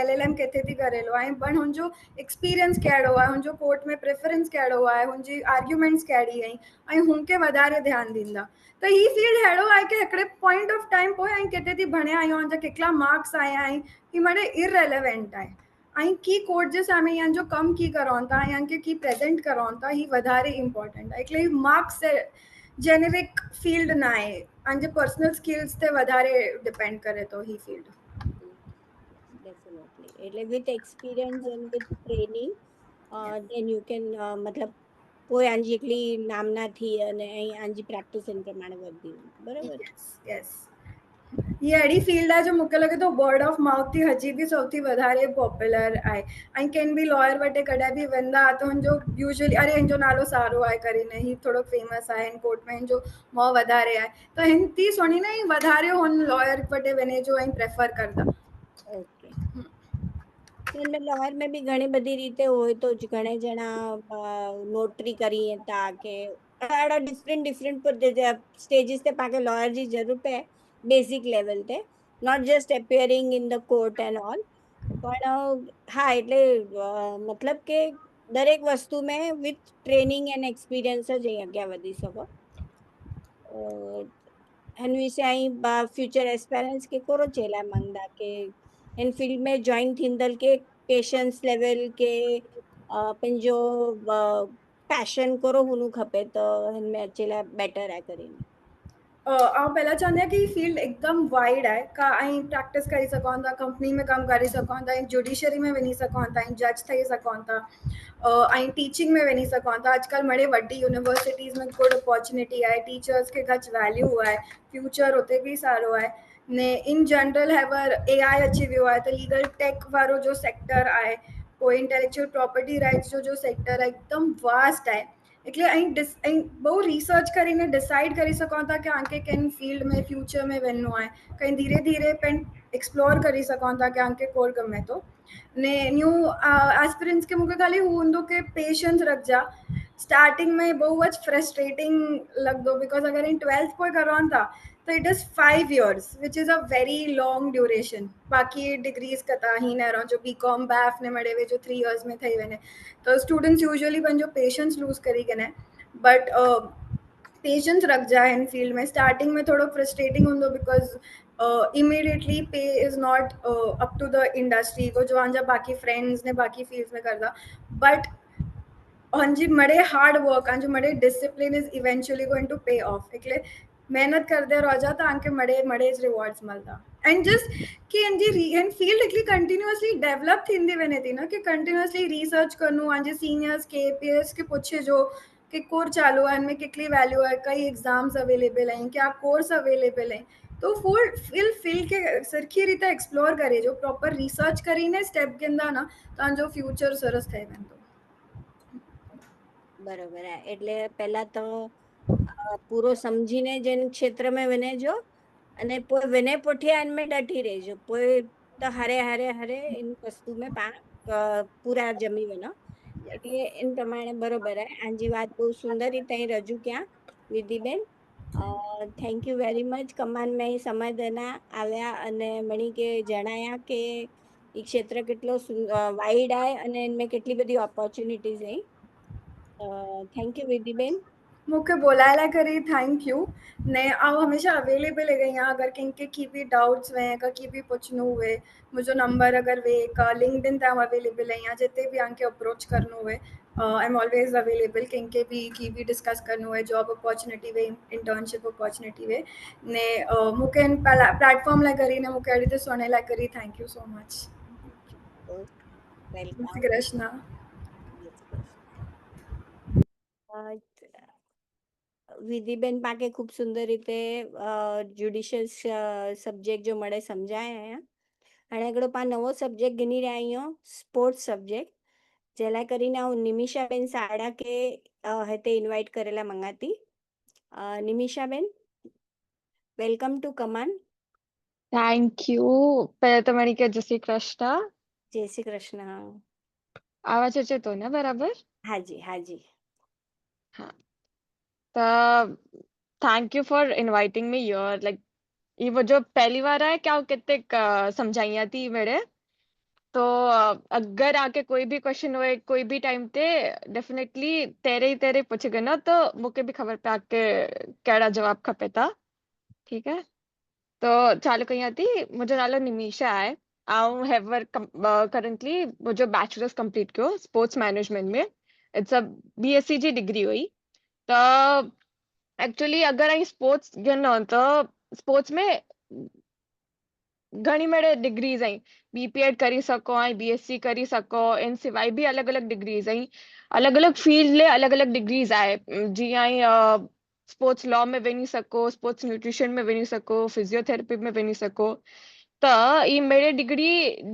Speaker 4: LLM केते थी करेलो आई पण हुन जो एक्सपीरियंस केड़ो है हुन जो कोर्ट में प्रेफरेंस केड़ो है हुन जी आर्ग्यूमेंट्स केड़ी आई हुन के वधारे ध्यान दींदा तो ही फील्ड हेड़ो आहे के हिकड़े पॉइंट ऑफ टाइम पोइ आई केते थी भण्या आयो जा केटला मार्क्स आया आई ही मडे इररेलेवेंट आहे आई की कोर्ट जे सामे या जो कम की करोन था या के की प्रेजेंट करोन था ही वधारे इम्पोर्टंट आहे એટલે માર્ક્સ जेनेरिक फील्ड ना आहे आंजे पर्सनल स्किल्स ते वधारे डिपेंड करे तो ही फील्ड
Speaker 2: ડેફિનેટલી એટલે with experience and with training then you can મતલબ કોઈ આંજી એકલી નામનાથી અને અહીં આંજી પ્રેક્ટિસ એન પ્રમાણે વધતી બરાબર
Speaker 4: यस ये अड़ी फील्ड है जो मुके लगे तो वर्ड ऑफ माउथ थी हजी भी सौथी वधारे पॉपुलर आहे आई कैन बी लॉयर वटे कॾहिं बि वेंदा तो हुन जो यूजुअली अरे हिन जो नालो सारो आहे કરીને ही थोड़ो फेमस आहे इन कोर्ट में हिन जो मोह वधारे आहे तो हिन थी सुणी ने वधारे हुन लॉयर वटे वञे जो आई प्रेफर करदा
Speaker 2: ઓકે લહેર में बि ઘણી બધી રીતે હોય તો જ ઘણે જણા નોટરી કરી હતા કે અડા ડિફરન્ટ સ્ટેજીસ તે પાકે લોયર जी જરૂર પે બેઝિક લેવલ તે not just appearing in the court and all પણ હા એટલે મતલબ કે દરેક વસ્તુ મેં વિથ ટ્રેનિંગ એન્ડ એક્સપિરિયન્સ જ અહીં આગળ વધી શકો એન વિશે અહીં ફ્યુચર એસ્પેરન્સ કે કરો ચેલા માંગતા કે इन फील्ड में जॉइन थींदल के पेशेंस लेवल के पंहिंजो पैशन करो हुनू खपे तो हिन में अचेला बेटर आहे करीने
Speaker 4: आप पहला चाहते हैं कि फील्ड एकदम वाइड है का आई प्रैक्टिस करी सकोन था कंपनी में कम करी सकोन था जुडिशरी में वञी सकोन था जज थी सकोन था आई टीचिंग में वञी सकोन था आजकल मड़े वड्डी यूनिवर्सिटीज़ में गुड अपॉर्चुनिटी आहे टीचर्स के घच वैल्यू आहे फ्यूचर उते भी सारो आहे ने इन जनरल हैवर AI अची वियो आहे त लीगल टेक वारो जो सेक्टर आहे पोइ इंटेलेक्चुअल प्रॉपर्टी राइट्स जो सेक्टर आहे एकदम वास्ट आहे એટલે અહીં બહુ રિસર્ચ કરીને ડિસાઇડ કરી શકો था કે આંકે કેન ફિલ્ડ में फ्यूचर में वञिणो आहे कहीं धीरे धीरे पेन एक्सप्लोर કરી શકો था કે આંકે કોર ગમે તો ने न्यू एस्पिरेंट्स के मूंखे ख़ाली हू हूंदो कि पेशेंस रखजा स्टार्टिंग में बहु જ फ्रस्ट्रेटिंग लॻंदो बिकॉज अगर इन 12th पोइ करनि था तो it is 5 years which is a very long duration बाक़ी डिग्रीज़ कता ही न रहो जो BCom BAF ने मड़े वे जो 3 years में थी वञे तो स्टूडेंट्स यूजुअली पंहिंजो पेशेंस लूज़ करी करे बट पेशेंस रखजा हिन फील्ड में स्टार्टिंग में थोड़ो फ्रस्ट्रेटिंग हूंदो because immediately pay is not up to the industry को जो आंजा बाकी फ्रेंड्स ने बाकी फील्ड्स में करदा बट जी मड़े हार्ड वर्क जो मड़े discipline is eventually going to pay off એટલે મહેનત કરते रहो जा तो आंके मड़े मड़े रिवॉर्ड्स मिलता एंड जस्ट कि इन फील्ड એટલી कंटिन्यूअसली डेवलप थींदी वञे थी ना कि कंटिन्यूअसली रिसर्च करनू आंजे सीनियर्स के peers के पूछे जो कि कोर्स चालू है इनमें कितनी वैल्यू है कई एग्जाम्स अवेलेबल हैं क्या कोर्स अवेलेबल हैं तो फुल फील्ड के सरखी रीते एक्सप्लोर करे जो प्रॉपर रिसर्च કરીને સ્ટેપ ગેંદા ना તો फ्यूचर સરસ થઈ વેંદો
Speaker 2: બરોબર એટલે પહેલા તો પૂરો સમજીને જેન ક્ષેત્રમાં વનેજો અને વને પોઠિયા એનમે ડટી રહેજો પોઈ તો હારે હારે હારે इन વસ્તુ में પૂરા જમી વનો એટલે એન પ્રમાણે બરોબર આંજી વાત બહુ સુંદર રીતે અહીં રજૂ ક્યાં વિધિબેન થેન્ક યુ વેરી મચ કમાન મેં સમય દેના આવ્યા અને મણી કે જણાયા કે એ ક્ષેત્ર કેટલો વાઇડ आहे અને એમાં કેટલી બધી ઓપોર્ચ્યુનિટીઝ અહીં थैंक यू विधिबेन
Speaker 4: मूंखे बोलाइला करे थैंक यू ने आउं हमेशा अवेलेबल है यहाँ अगर कंहिंखे की बि डाउट्स हुए का की बि पुछणो हुए मुंहिंजो नंबर अगर वे का लिंक्डइन ते आउं अवेलेबल है या जिते बि आंखे अप्रोच करनो हुए आई एम ऑलवेज अवेलेबल कंहिंखे बि की बि डिस्कस करनो हुए जॉब अपॉर्चुनिटी वे इंटर्नशिप अपॉर्चुनिटी वे ने मूंखे इन प्लेटफॉर्म लाइ કરીને मूंखे अहिड़ी રીતે सुणे लाइ કરી thank you so much
Speaker 2: welcome
Speaker 4: Shri Krishna
Speaker 2: વિધિબેન પાકે ખૂબ સુંદર રીતે જ્યુડિશિયલ સબ્જેક્ટ જો મળે સમજાયા અહીંયા અને આગળ પા નવો સબ્જેક્ટ ગણી રહ્યા અહીંયા સ્પોર્ટ્સ સબ્જેક્ટ જેલા કરીને હું નિમિષાબેન સાડા કે હેતે ઇન્વાઇટ કરેલા મંગાતી નિમિષાબેન વેલકમ ટુ કમાન
Speaker 5: થેન્ક યુ પહેલા તો મને કે જય શ્રી કૃષ્ણ
Speaker 2: જય શ્રી કૃષ્ણ
Speaker 5: આવાજ છે તો ને બરાબર
Speaker 2: हाँ जी, हाँ जी।
Speaker 5: हाँ, तो thank you for inviting me your like ये वो जो पहली बार आए क्या कितने समझाइया थी मेरे तो अगर आके कोई भी क्वेश्चन हुए कोई भी टाइम ते डेफिनेटली तेरे ही पूछेगा ना तो मुझे भी खबर पे आके केड़ा जवाब खपे था ठीक है तो चालू कहीं थी मुझे नालो निमिषा है आऊं हैवर करंटली मुझे बैचलर्स कंप्लीट कयो स्पोर्ट्स मैनेजमेंट में इट्स अ बीएससी जी डिग्री हुई तो एक्चुअली अगर आई स्पोर्ट्स गिनो तो स्पोर्ट्स में घणी मेरे डिग्रीज आई बीपीएड करी सको आई बीएससी करी सको इन सिवाय भी अलग अलग डिग्रीज आई अलग अलग फील्ड ले अलग अलग डिग्रीज आए जी आई स्पोर्ट्स लॉ में वञी सको स्पोर्ट्स न्यूट्रिशन में वञी सको फिजियोथेरेपी में वञी सको त ई मेरे डिग्री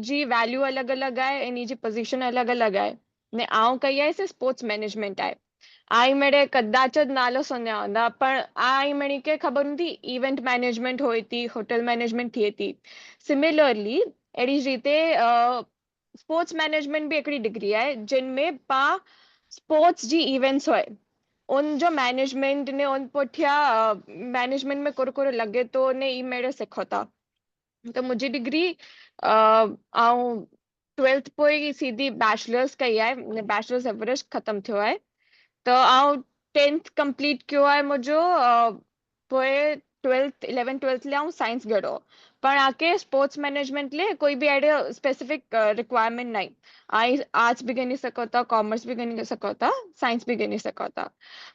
Speaker 5: जी वैल्यू अलग अलग आहे इन जी पोजीशन अलग अलग आहे ने आऊं कई आहे से स्पोर्ट्स मैनेजमेंट आहे आई मेरे कदाच ज नालो सुञा हूंदा पर आई मणी खे ख़बर हूंदी इवेंट मैनेजमेंट होई थी होटल मैनेजमेंट थिए थी सिमिलरली अहिड़ी रीते स्पोर्ट्स मैनेजमेंट भी हिकिड़ी डिग्री आहे जिन में पा स्पोर्ट्स जी इवेंट्स होए उन जो मैनेजमेंट ने उन पुठिया मैनेजमेंट में कुर लगे तो ने ई मेरे सिखो था तो मुंहिंजी डिग्री ऐं ट्वेल्थ पोइ सीधी बैचलर्स कई आहे बैचलर्स एवरेज ख़तम थियो आहे तो आउं 10th कंप्लीट कयो आहे मुंहिंजो पोइ 12th 11 12th ले आउं साइंस गयो पर आके स्पोर्ट्स मैनेजमेंट ले कोई भी अहिड़ो स्पेसिफिक रिक्वायरमेंट नहीं आई आर्ट्स भी गिनी सको था कॉमर्स भी गिनी सको था साइंस भी गिनी सको था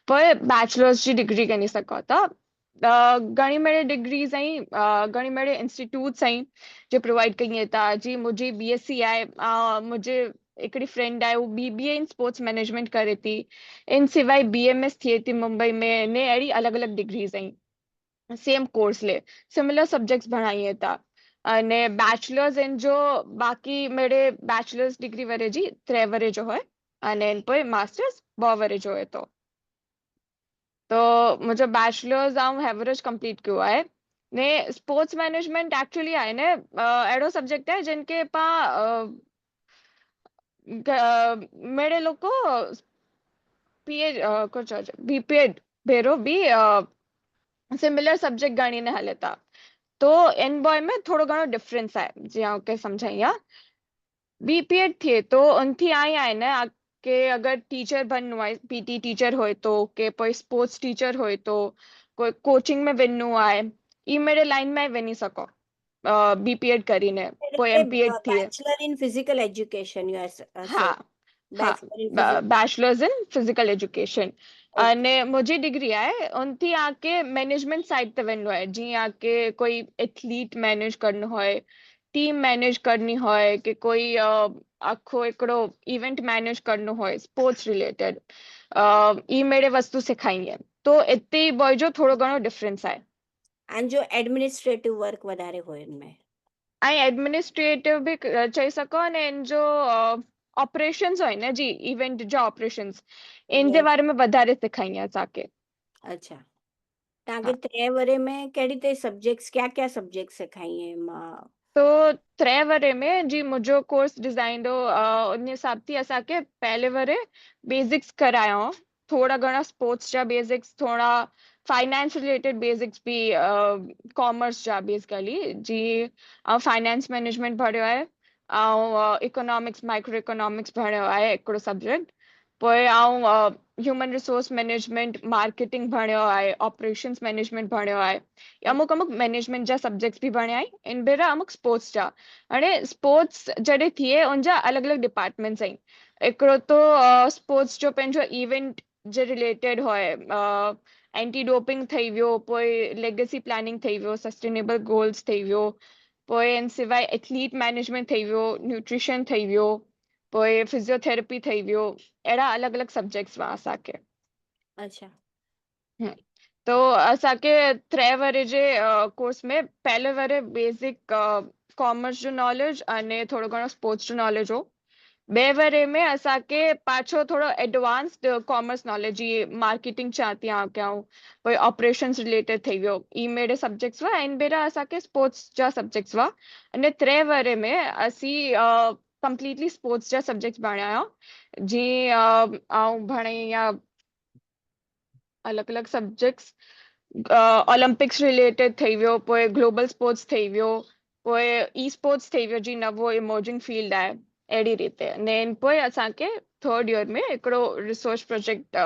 Speaker 5: पोइ बैचलर्स जी डिग्री गिनी सको था घणी मेरे डिग्रीज आई घणी मेरे इंस्टीट्यूट्स आई जो प्रोवाइड कई था जी मुंहिंजी बीएससी आहे मुंहिंजे हिकिड़ी फ्रेंड आहे वो बीबीए इन स्पोर्ट्स मैनेजमेंट करे थी इन सिवाय बीएमएस थिए थी मुंबई में ने अहिड़ी अलग अलग डिग्रीज आई सेम कोर्स ले सिमिलर सब्जेक्ट्स भणाइए था अने बैचलर्स इन जो बाकी मेरे बैचलर्स डिग्री वरे जी 3 वरे जो है अने इन पोइ मास्टर्स 2 वरे जो है तो मुझे बैचलर्स आऊं एवरेज कंप्लीट कयो आहे ने स्पोर्ट्स मैनेजमेंट एक्चुअली आहे ने अहिड़ो सब्जेक्ट है जिनके पा मेरे लोग को पीए कुछ बीपीएड भेरो भी सिमिलर सब्जेक्ट गणी ने हले था तो इन बॉय में थोड़ो घणो डिफरेंस आहे जीअं के समझाइया बीपीएड थिए तो उनथी आई आहे न के अगर टीचर बननो आहे पीटी टीचर होए तो के पोइ स्पोर्ट्स टीचर होए तो कोई कोचिंग में वञिणो आहे ई मेरे लाइन में वञी सको बीपीएड કરીને पोइ एमपीएड थिए
Speaker 2: bachelor in physical education you are
Speaker 5: हाँ हाँ
Speaker 2: bachelor in physical
Speaker 5: bachelors in physical education अने मुंहिंजी डिग्री आहे उनथी आके मैनेजमेंट साइड ते वञिणो आहे जीअं आके कोई एथलीट मैनेज करणो होए टीम मैनेज करनी होए कि कोई आखो हिकिड़ो इवेंट मैनेज करणो होए स्पोर्ट्स रिलेटेड ई मेरे वस्तु सेखारींदी आहे तो इते ई बॉय जो थोड़ो घणो डिफरेंस आहे
Speaker 2: एंड जो एडमिनिस्ट्रेटिव वर्क वधारे हो इनमें
Speaker 5: ऐं एडमिनिस्ट्रेटिव भी चई सको अने इन जो ऑपरेशंस હોય ને जी इवेंट जा ऑपरेशंस इन जे
Speaker 2: Yes.
Speaker 5: बारे में वधारे सेखारींदी आहे असांखे
Speaker 2: अच्छा तव्हांखे
Speaker 5: हाँ
Speaker 2: 3 वरे में कहिड़ी ते सब्जेक्ट्स क्या क्या सब्जेक्ट सेखाई हैं
Speaker 5: तो 3 वरे में जी मुंहिंजो कोर्स डिज़ाइन हो उन हिसाब थी असांखे पहले वरे बेसिक्स करायो थोड़ा घणा स्पोर्ट्स जा बेसिक्स थोड़ा फाइनेंस रिलेटेड बेसिक्स भी कॉमर्स जा बेसिकली जी ऐं फाइनेंस मैनेजमेंट भरियो आहे ऐं इकोनॉमिक्स माइक्रो इकोनॉमिक्स भरियो आहे हिकिड़ो सब्जेक्ट पोइ ऐं ह्यूमन रिसोर्स मैनेजमेंट मार्केटिंग भरियो आहे ऑपरेशंस मैनेजमेंट भरियो आहे अमुक अमुक मैनेजमेंट जा सब्जेक्ट्स भी भणिया आहिनि इन भेरा अमुक स्पोर्ट्स जा हाणे स्पोर्ट्स जॾहिं थिए उनजा अलॻि अलॻि डिपार्टमेंट्स आहिनि हिकिड़ो तो स्पोर्ट्स जो पंहिंजो इवेंट जे रिलेटेड होए एंटी डोपिंग थी वियो पोइ लेगेसी प्लानिंग थी वियो सस्टेनेबल गोल्स थी वियो पोइ इन सिवाय एथलीट मैनेजमेंट थी वियो न्यूट्रिशन थी वियो पोइ फिजियोथेरेपी थी वियो अहिड़ा अलॻि अलॻि सब्जेक्ट्स हुआ असांखे
Speaker 2: अच्छा
Speaker 5: तो असांखे 3 वरे जे कोर्स में पहले वरे बेसिक कॉमर्स जो नॉलेज अने थोड़ो घणो स्पोर्ट्स जो नॉलेज हो 2 वरे में असांखे पाछो थोड़ो एडवांस्ड कॉमर्स नॉलेज जी मार्केटिंग चाहती आहियां कयूं पोइ ऑपरेशंस रिलेटेड थी वियो ई मेरे सब्जेक्ट्स हुआ इन भेरा असांखे स्पोर्ट्स जा सब्जेक्ट्स हुआ अने 3 वरे में असीं कंप्लीटली स्पोर्ट्स जा सब्जेक्ट्स भणाया जी आऊं भणे या अलग अलग सब्जेक्ट्स ओलंपिक्स रिलेटेड થઈ વિયો પોए ગ્લોબલ સ્પોર્ટ્સ થઈ વિયો પોए ई स्पोर्ट्स થઈ વિયો जी नवो इमर्जिंग फील्ड आहे अहिड़ी रीते ने इन पोइ असांखे थर्ड ईयर में हिकिड़ो रिसर्च प्रोजेक्ट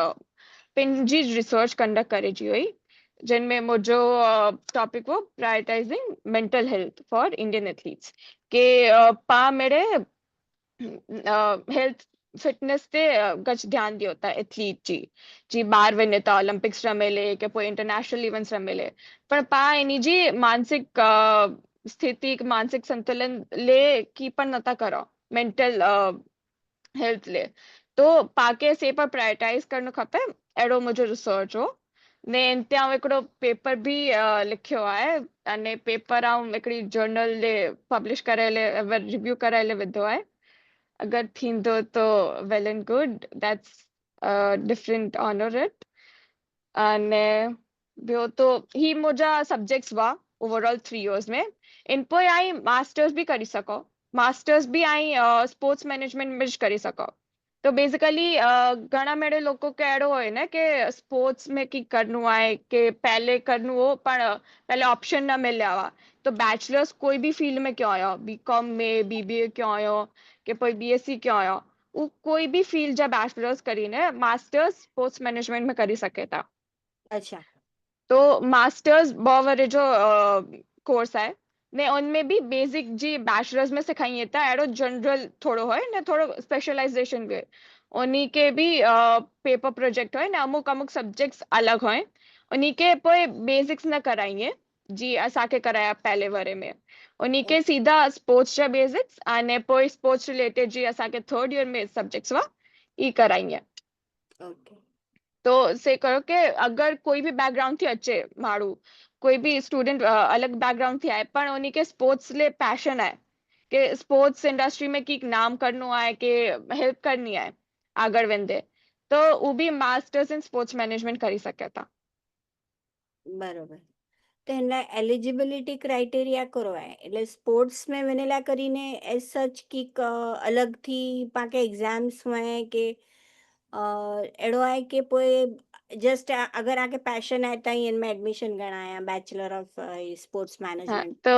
Speaker 5: पंहिंजी रिसर्च कंडक्ट करे जी हुई जिन में मुंहिंजो टॉपिक हो prioritising mental health for Indian athletes के पा मेरे हेल्थ फिटनेस ते कुछ ध्यान दियो था एथलीट जी बाहर वञे था ओलंपिक्स रमेले के पोइ इंटरनेशनल इवेंट्स रमेले पर पा इनी जी मानसिक स्थिति मानसिक संतुलन ले की पर नथा करो मेंटल हेल्थ ले तो पाके से पर प्रायोरिटाइज करणो खपे अहिड़ो मुंहिंजो रिसर्च हो ने इन ते आउं हिकिड़ो पेपर बि लिखियो आहे अने पेपर आउं हिकिड़ी जर्नल ले पब्लिश करायले रिव्यू करायले विधो आहे अगर थींदो तो well and good that's different honour it अने ॿियो तो ही मुंहिंजा सब्जेक्ट्स हुआ ओवरऑल 3 इयर्स में इन पोइ आई मास्टर्स भी करी सको मास्टर्स भी आई स्पोर्ट्स मैनेजमेंट में भी करी सको तो बेसिकली घणा मेरे लोगों के अहिड़ो होए न कि स्पोर्ट्स में की करनो आहे कि पहले करनो हो पर पहले ऑप्शन न मिलिया हुआ तो बैचलर्स कोई भी फील्ड में क्यों आयो बीकॉम में बीबीए क्यों आयो कि पोइ बीएससी क्यों आयो वो कोई भी फील्ड जा बैचलर्स करीने मास्टर्स स्पोर्ट्स मैनेजमेंट में करी सके था
Speaker 2: अच्छा
Speaker 5: तो मास्टर्स ॿ वरे जो कोर्स आहे ने उनमें भी बेसिक जी बैचलर्स में सिखाइए था अहिड़ो जनरल थोड़ो है ने थोड़ो स्पेशलाइजेशन भी उन्हीं के भी पेपर प्रोजेक्ट है ना अमुक अमुक सब्जेक्ट्स अलग हैं उन्हीं के पोइ बेसिक्स न कराइए जी असांखे कराया पहले वरे में उन्हीं के सीधा स्पोर्ट्स जा बेसिक्स अने पोइ स्पोर्ट्स रिलेटेड जी असांखे थर्ड ईयर में सब्जेक्ट्स हुआ ई कराइए
Speaker 2: ओके
Speaker 5: तो से करो कि अगर कोई भी बैकग्राउंड थी अचे माण्हू कोई भी स्टूडेंट अलग बैकग्राउंड थी आए पर उन्हीं के स्पोर्ट्स ले पैशन है कि स्पोर्ट्स इंडस्ट्री में की नाम करनो आहे कि हेल्प करनी आहे आगर वेंदे तो वो भी मास्टर्स इन स्पोर्ट्स मैनेजमेंट करी सके था
Speaker 2: બરોબર તો એના એલિજિબિલિટી ક્રાઇટેરિયા કરો એટલે સ્પોર્ટ્સ में વનેલા કરીને એઝ સચ કીક અલગથી પાકે એક્ઝામ્સ હોય કે એડો આય કે પોઈ જस्ट अगर आके पैशन है तो इनमें एडमिशन गणाया बैचलर ऑफ स्पोर्ट्स
Speaker 5: हाँ,
Speaker 2: मैनेजमेंट
Speaker 5: तो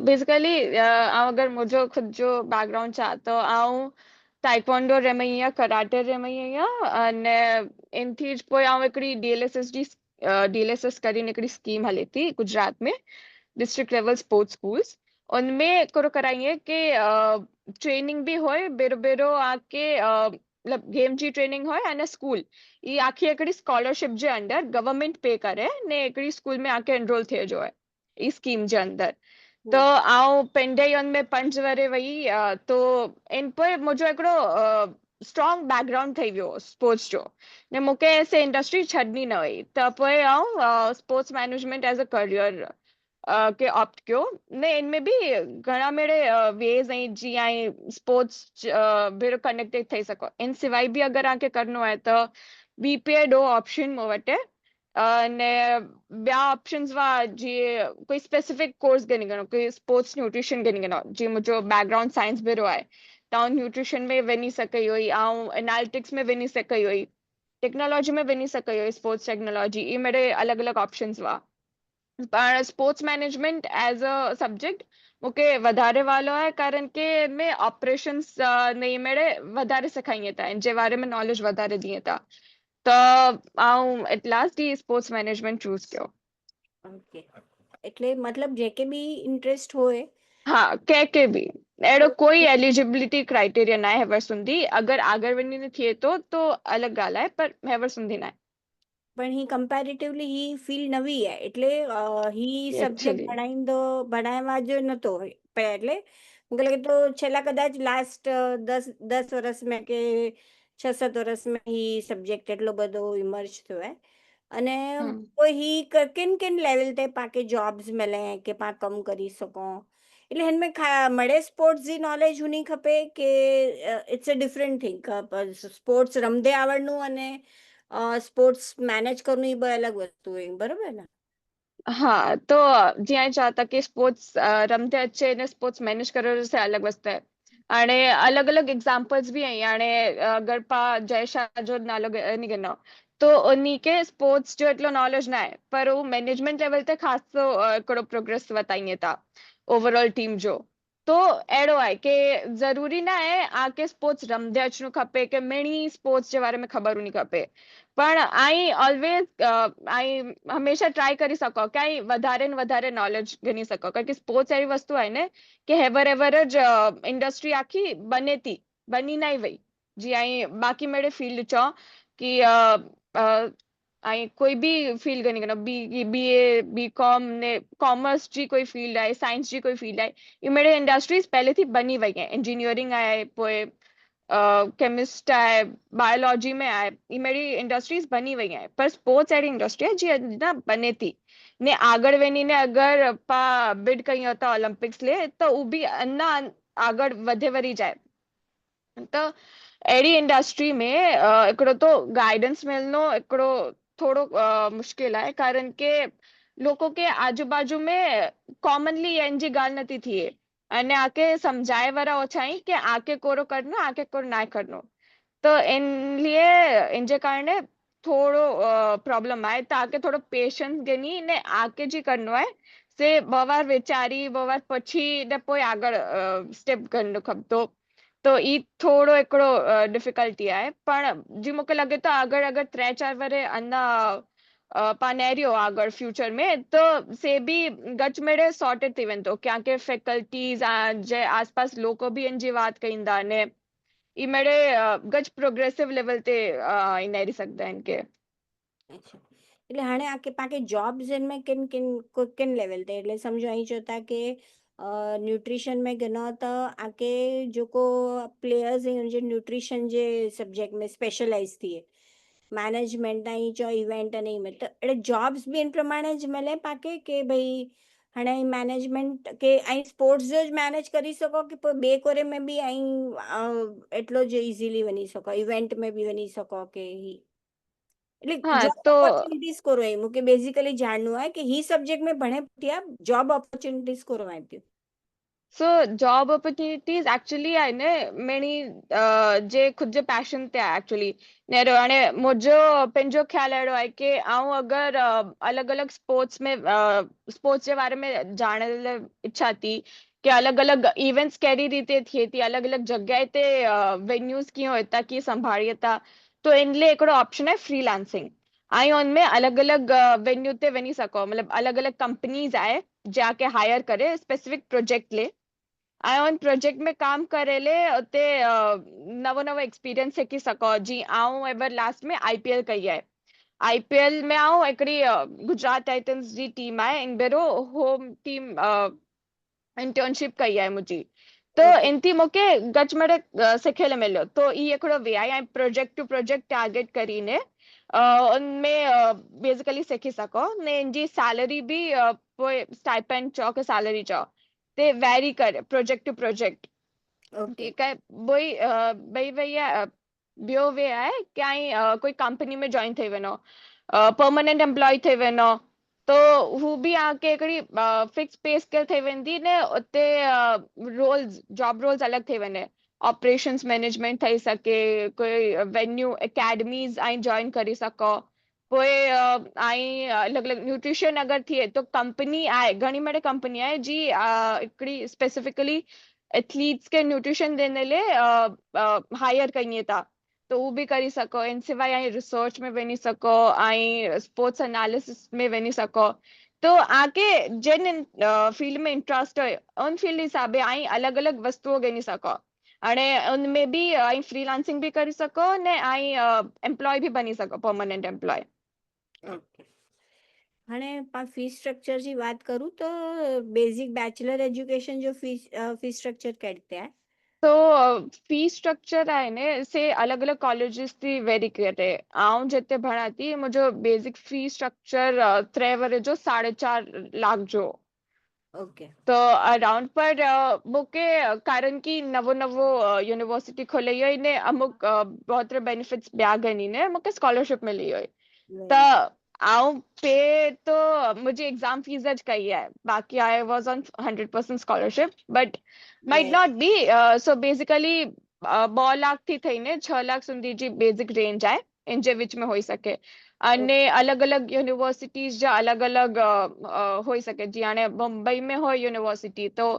Speaker 5: बेसिकली अगर मुझो खुद जो बैकग्राउंड चाह तो आऊं टाइक्वांडो रमई कराटे रमई अने इन थी पोइ आऊं हिकिड़ी डीएलएसएस जी डीएलएसएस કરીને हिकिड़ी स्कीम हले थी गुजरात में डिस्ट्रिक्ट लेवल स्पोर्ट्स स्कूल्स उनमें करो कराइए कि ट्रेनिंग भी होए बेरो बेरो आके मतलब गेम जी ट्रेनिंग होए अने स्कूल ई आखी हिकिड़ी स्कॉलरशिप जे अंडर गवर्नमेंट पे करे ने हिकिड़ी स्कूल में आके एनरोल थिए जो है ई स्कीम जे अंदर तो आऊं पेंडेयन में 5 वरे वई तो इन पर मुंहिंजो हिकिड़ो स्ट्रॉन्ग बैकग्राउंड થઈ वियो स्पोर्ट्स जो ने मूंखे से इंडस्ट्री छॾणी न हुई त पोइ आऊं sports management as a career के ऑप्ट कयो ने इनमें भी घणा मेरे वेज ऐं जी ऐं स्पोर्ट्स भेरो कनेक्टेड थी सको इन सिवाय भी अगर आके करनो आहे त बीपीए डो ऑप्शन मूं वटि ने ॿिया ऑप्शंस हुआ जीअं कोई स्पेसिफिक कोर्स गिनी करणो कोई स्पोर्ट्स न्यूट्रिशन गिनी करणो जीअं मुंहिंजो बैकग्राउंड साइंस भेरो आहे त आउं न्यूट्रिशन में वञी सघई हुई ऐं एनालिटिक्स में वञी सघई हुई टेक्नोलॉजी में वञी सघई हुई स्पोर्ट्स टेक्नोलॉजी ई मेरे अलॻि अलॻि ऑप्शंस हुआ पर sports management as a subject मूंखे वधारे वालो आहे कारण કે में ऑपरेशंस नहीं मेरे वधारे सिखाइए था इन जे बारे में नॉलेज वधारे दिए था तो आऊं at last he sports management choose कयो
Speaker 2: ओके એટલે मतलब जेके भी इंटरेस्ट होए
Speaker 5: हाँ के भी अहिड़ो कोई एलिजिबिलिटी क्राइटेरिया ना आहे हेवर सुंधी अगर आगर वञी थिए तो अलॻि ॻाल्हि आहे पर हेवर सुंधी ना आहे
Speaker 2: પણ હી કમ્પેરેટિવલી હી ફીલ્ડ નવી है એટલે ही સબ્જેક્ટ
Speaker 5: Actually.
Speaker 2: ભણાવવા જો નતો હોય એટલે મને લાગે તો છેલ્લા કદાચ લાસ્ટ 10 વર્ષ में કે 6-7 વર્ષ में ही સબ્જેક્ટ એટલો બધો ઇમર્જ થયો है અને કોઈ ही किन किन लेवल ते पाके जॉब्स मिले के पा कम करी सको એટલે हिनमें મળે સ્પોર્ટ્સ जी नॉलेज हुनी खपे કે it's a different thing sports રમદે આવડનું અને स्पोर्ट्स मैनेज करनी ही बड़ी अलग वस्तु है बराबर ना
Speaker 5: हाँ तो जीअं चाहता कि स्पोर्ट्स रमते अच्छे ने स्पोर्ट्स मैनेज करो से अलग वस्तु है हाणे अलग अलग एग्जाम्पल्स भी आहिनि हाणे अगरि पाण जय शाह जो नालो नहीं गिनो तो उन्ही के स्पोर्ट्स जो एतिरो नॉलेज न आहे पर हू मैनेजमेंट लेवल ते ख़ासि हिकिड़ो प्रोग्रेस वताइनि था ओवरऑल टीम जो तो अहिड़ो आहे की ज़रूरी न आहे आके स्पोर्ट्स रमंदे अचिणो खपे की मिणी स्पोर्ट्स जे बारे में ख़बर हुअणी खपे पण आई ऑलवेज आई हमेशा ट्राई करी सको कि आई वधारे न वधारे नॉलेज गिनी सको कारण कि स्पोर्ट्स अहिड़ी वस्तु आहे न कि हेवर एवर ज इंडस्ट्री आखी बने थी बनी न वई जी आई बाक़ी मेरे फील्ड चओ कि आई कोई भी फील्ड गिनी कनो BA BCom ने कॉमर्स जी कोई फील्ड आहे साइंस जी कोई फील्ड आहे ये मेरे इंडस्ट्रीज पहले थी बनी वई आहे इंजीनियरिंग आहे पोइ केमिस्ट आहे बायोलॉजी में आहे ये मेरी इंडस्ट्रीज बनी वई आहे पर स्पोर्ट्स अहिड़ी इंडस्ट्री आहे जी अॼु न बने थी ने આગળ વનીને અગર પા બિડ કઈ હતા ઓલિમ્પિક્સ લે તો उ भी अन्ना આગળ વધે વરી જાય तो अहिड़ी इंडस्ट्री में हिकिड़ो तो गाइडेंस मिलनो हिकिड़ो थोड़ो मुश्किल आहे कारण के लोगों के आजू बाजू में कॉमनली जी ॻाल्हि नथी थिए अने आके समझाए वारा ओछा आहिनि कि आके कोरो करनो आके कोरो ना करनो तो इन लिए इनजे कारण थोड़ो प्रॉब्लम आहे त आके थोड़ो पेशेंस गिनी ने आके जी करनो आहे से ॿ वार वीचारी ॿ वार पुछी ने पोइ આગળ स्टेप करणो खपंदो तो ई थोड़ो हिकिड़ो डिफिकल्टी आहे पण जी मूंखे लॻे थो अगरि अगरि 3-4 वरे अञा पानेरियो આગળ फ्यूचर में तो से भी गच मेड़े सॉर्टेड थी वेंदो क्योंकि फैकल्टीज जे आसपास लोग भी इन जी बात कईंदा ने ई मेरे गच प्रोग्रेसिव लेवल ते इनेरी सकदा आहिनि के
Speaker 2: अच्छा એટલે હાણે આ કે પાકે जॉब्स में किन किन किन लेवल ते એટલે समझो અહીં જોતા કે न्यूट्रिशन में गनो तो आके जो को प्लेयर्स हैं जो न्यूट्रिशन जे सब्जेक्ट में स्पेशलाइज थिए मैनेजमेंट અહીં जो इवेंट नहीं मिलता એટલે जॉब्स भी इन प्रमाणे ज मिले पाके के भाई हाणे मैनेजमेंट के અહીં स्पोर्ट्स जो मैनेज करी सको कि पोइ ॿिए कोरे में बि અહીં एटलो जो इजीली वञी सको इवेंट में भी वञी सको के ही એટલે
Speaker 5: हाँ
Speaker 2: जॉब
Speaker 5: तो
Speaker 2: अपॉर्चुनिटीज करो है मुके बेसिकली जाननो है कि ही सब्जेक्ट में भणे पिया जॉब अपॉर्चुनिटीज करो है पियो
Speaker 5: सो जॉब अपॉर्चुनिटीज एक्चुअली आहे ने मेणी जे खुद जे पैशन ते आहे एक्चुअली नेरो हाणे मुंहिंजो पंहिंजो ख़्यालु अहिड़ो आहे कि आऊं अगरि अलॻि अलॻि स्पोर्ट्स में स्पोर्ट्स जे बारे में ॼाणण लाइ इच्छा थी कि अलॻि अलॻि इवेंट्स कहिड़ी रीति थिए थी अलॻि अलॻि जॻह ते वेन्यूज़ कीअं हितां कीअं संभाड़िए था तो इन लाइ हिकिड़ो ऑप्शन आहे फ्रीलांसिंग ऐं उनमें अलॻि अलॻि वेन्यू ते वञी सघो मतिलबु अलॻि अलॻि कंपनीज आहे जाके हायर करे स्पेसिफिक प्रोजेक्ट ले ऐं उन प्रोजेक्ट में काम करेले उते नवो नवो एक्सपीरियंस सिखी सघो जी आऊं एवर लास्ट में IPL कई आहे IPL में आऊं हिकिड़ी गुजरात टाइटन्स जी टीम आहे इन भेरो होम टीम इंटर्नशिप कई आहे मुंहिंजी तो
Speaker 2: ओके
Speaker 5: इन थी मूंखे गच में सिखियल मिलियो तो ई हिकिड़ो वे आहे ऐं प्रोजेक्ट टू प्रोजेक्ट टारगेट करीने उनमें बेसिकली सिखी सघो ने इन जी सैलरी बि पोइ स्टाइपेंड चओ की सैलरी चओ ते वैरी करे प्रोजेक्ट टू प्रोजेक्ट
Speaker 2: ओके
Speaker 5: ठीकु आहे ॿई वई आहे ॿियो वे आहे की कोई कंपनी में जॉइन थी वञो परमानेंट एम्प्लॉय थी वञो तो हू बि आके हिकिड़ी फिक्स पे स्केल थी वेंदी ने उते रोल्स जॉब रोल्स अलॻि थी वञे ऑपरेशंस मैनेजमेंट थी सके कोई वेन्यू एकेडमीज़ ऐं जॉइन करी सघो पोइ अलॻि अलॻि न्यूट्रिशन अगरि थिए तो कंपनी आहे घणी मेरे कंपनी आहे जी हिकिड़ी स्पेसिफिकली एथलीट्स के न्यूट्रिशन देने लाइ हायर कईं था तो वो भी करी सको इन सिवाय ऐं रिसर्च में वञी सको ऐं स्पोर्ट्स एनालिसिस में वञी सको तो आके जिन फील्ड में इंटरेस्ट हुए उन फील्ड हिसाबे ऐं अलॻि अलॻि वस्तुओं ॻणी सको हाणे उनमें बि ऐं फ्रीलांसिंग भी करी सको ने ऐं एम्प्लॉय भी बनी सको परमानेंट एम्प्लॉय
Speaker 2: ओके हाणे पाण फीस स्ट्रक्चर जी बात करूँ तो बेसिक बैचलर एजुकेशन जो फीस स्ट्रक्चर कहते हैं
Speaker 5: तो फी स्ट्रक्चर आहे ने से अलॻि अलॻि कॉलेजिस थी वेरी करे आऊं जिते भणा थी मुंहिंजो बेसिक फी स्ट्रक्चर 3 वरे जो 4.5 लाख जो
Speaker 2: ओके
Speaker 5: तो अराउंड पर मूंखे कारण की नवो नवो यूनिवर्सिटी खुले हुई ने अमुक बहुत बेनिफिट्स ॿिया घणी ने मूंखे स्कॉलरशिप मिली हुई त आउं पे तो मुझे एग्जाम फीस ज कही है, बाकी I was on 100% scholarship, but might
Speaker 2: Yes.
Speaker 5: Not be. So basically 2 lakh થી થઈને 6 લાખ સુધી જે બેઝિક રેન્જ आहे इन जे विच में होई सके. અને અલગ અલગ યુનિવર્સિટીઝ જે અલગ અલગ હોઈ શકે. જી હાणे मुंबई में હોય યુનિવર્સિટી તો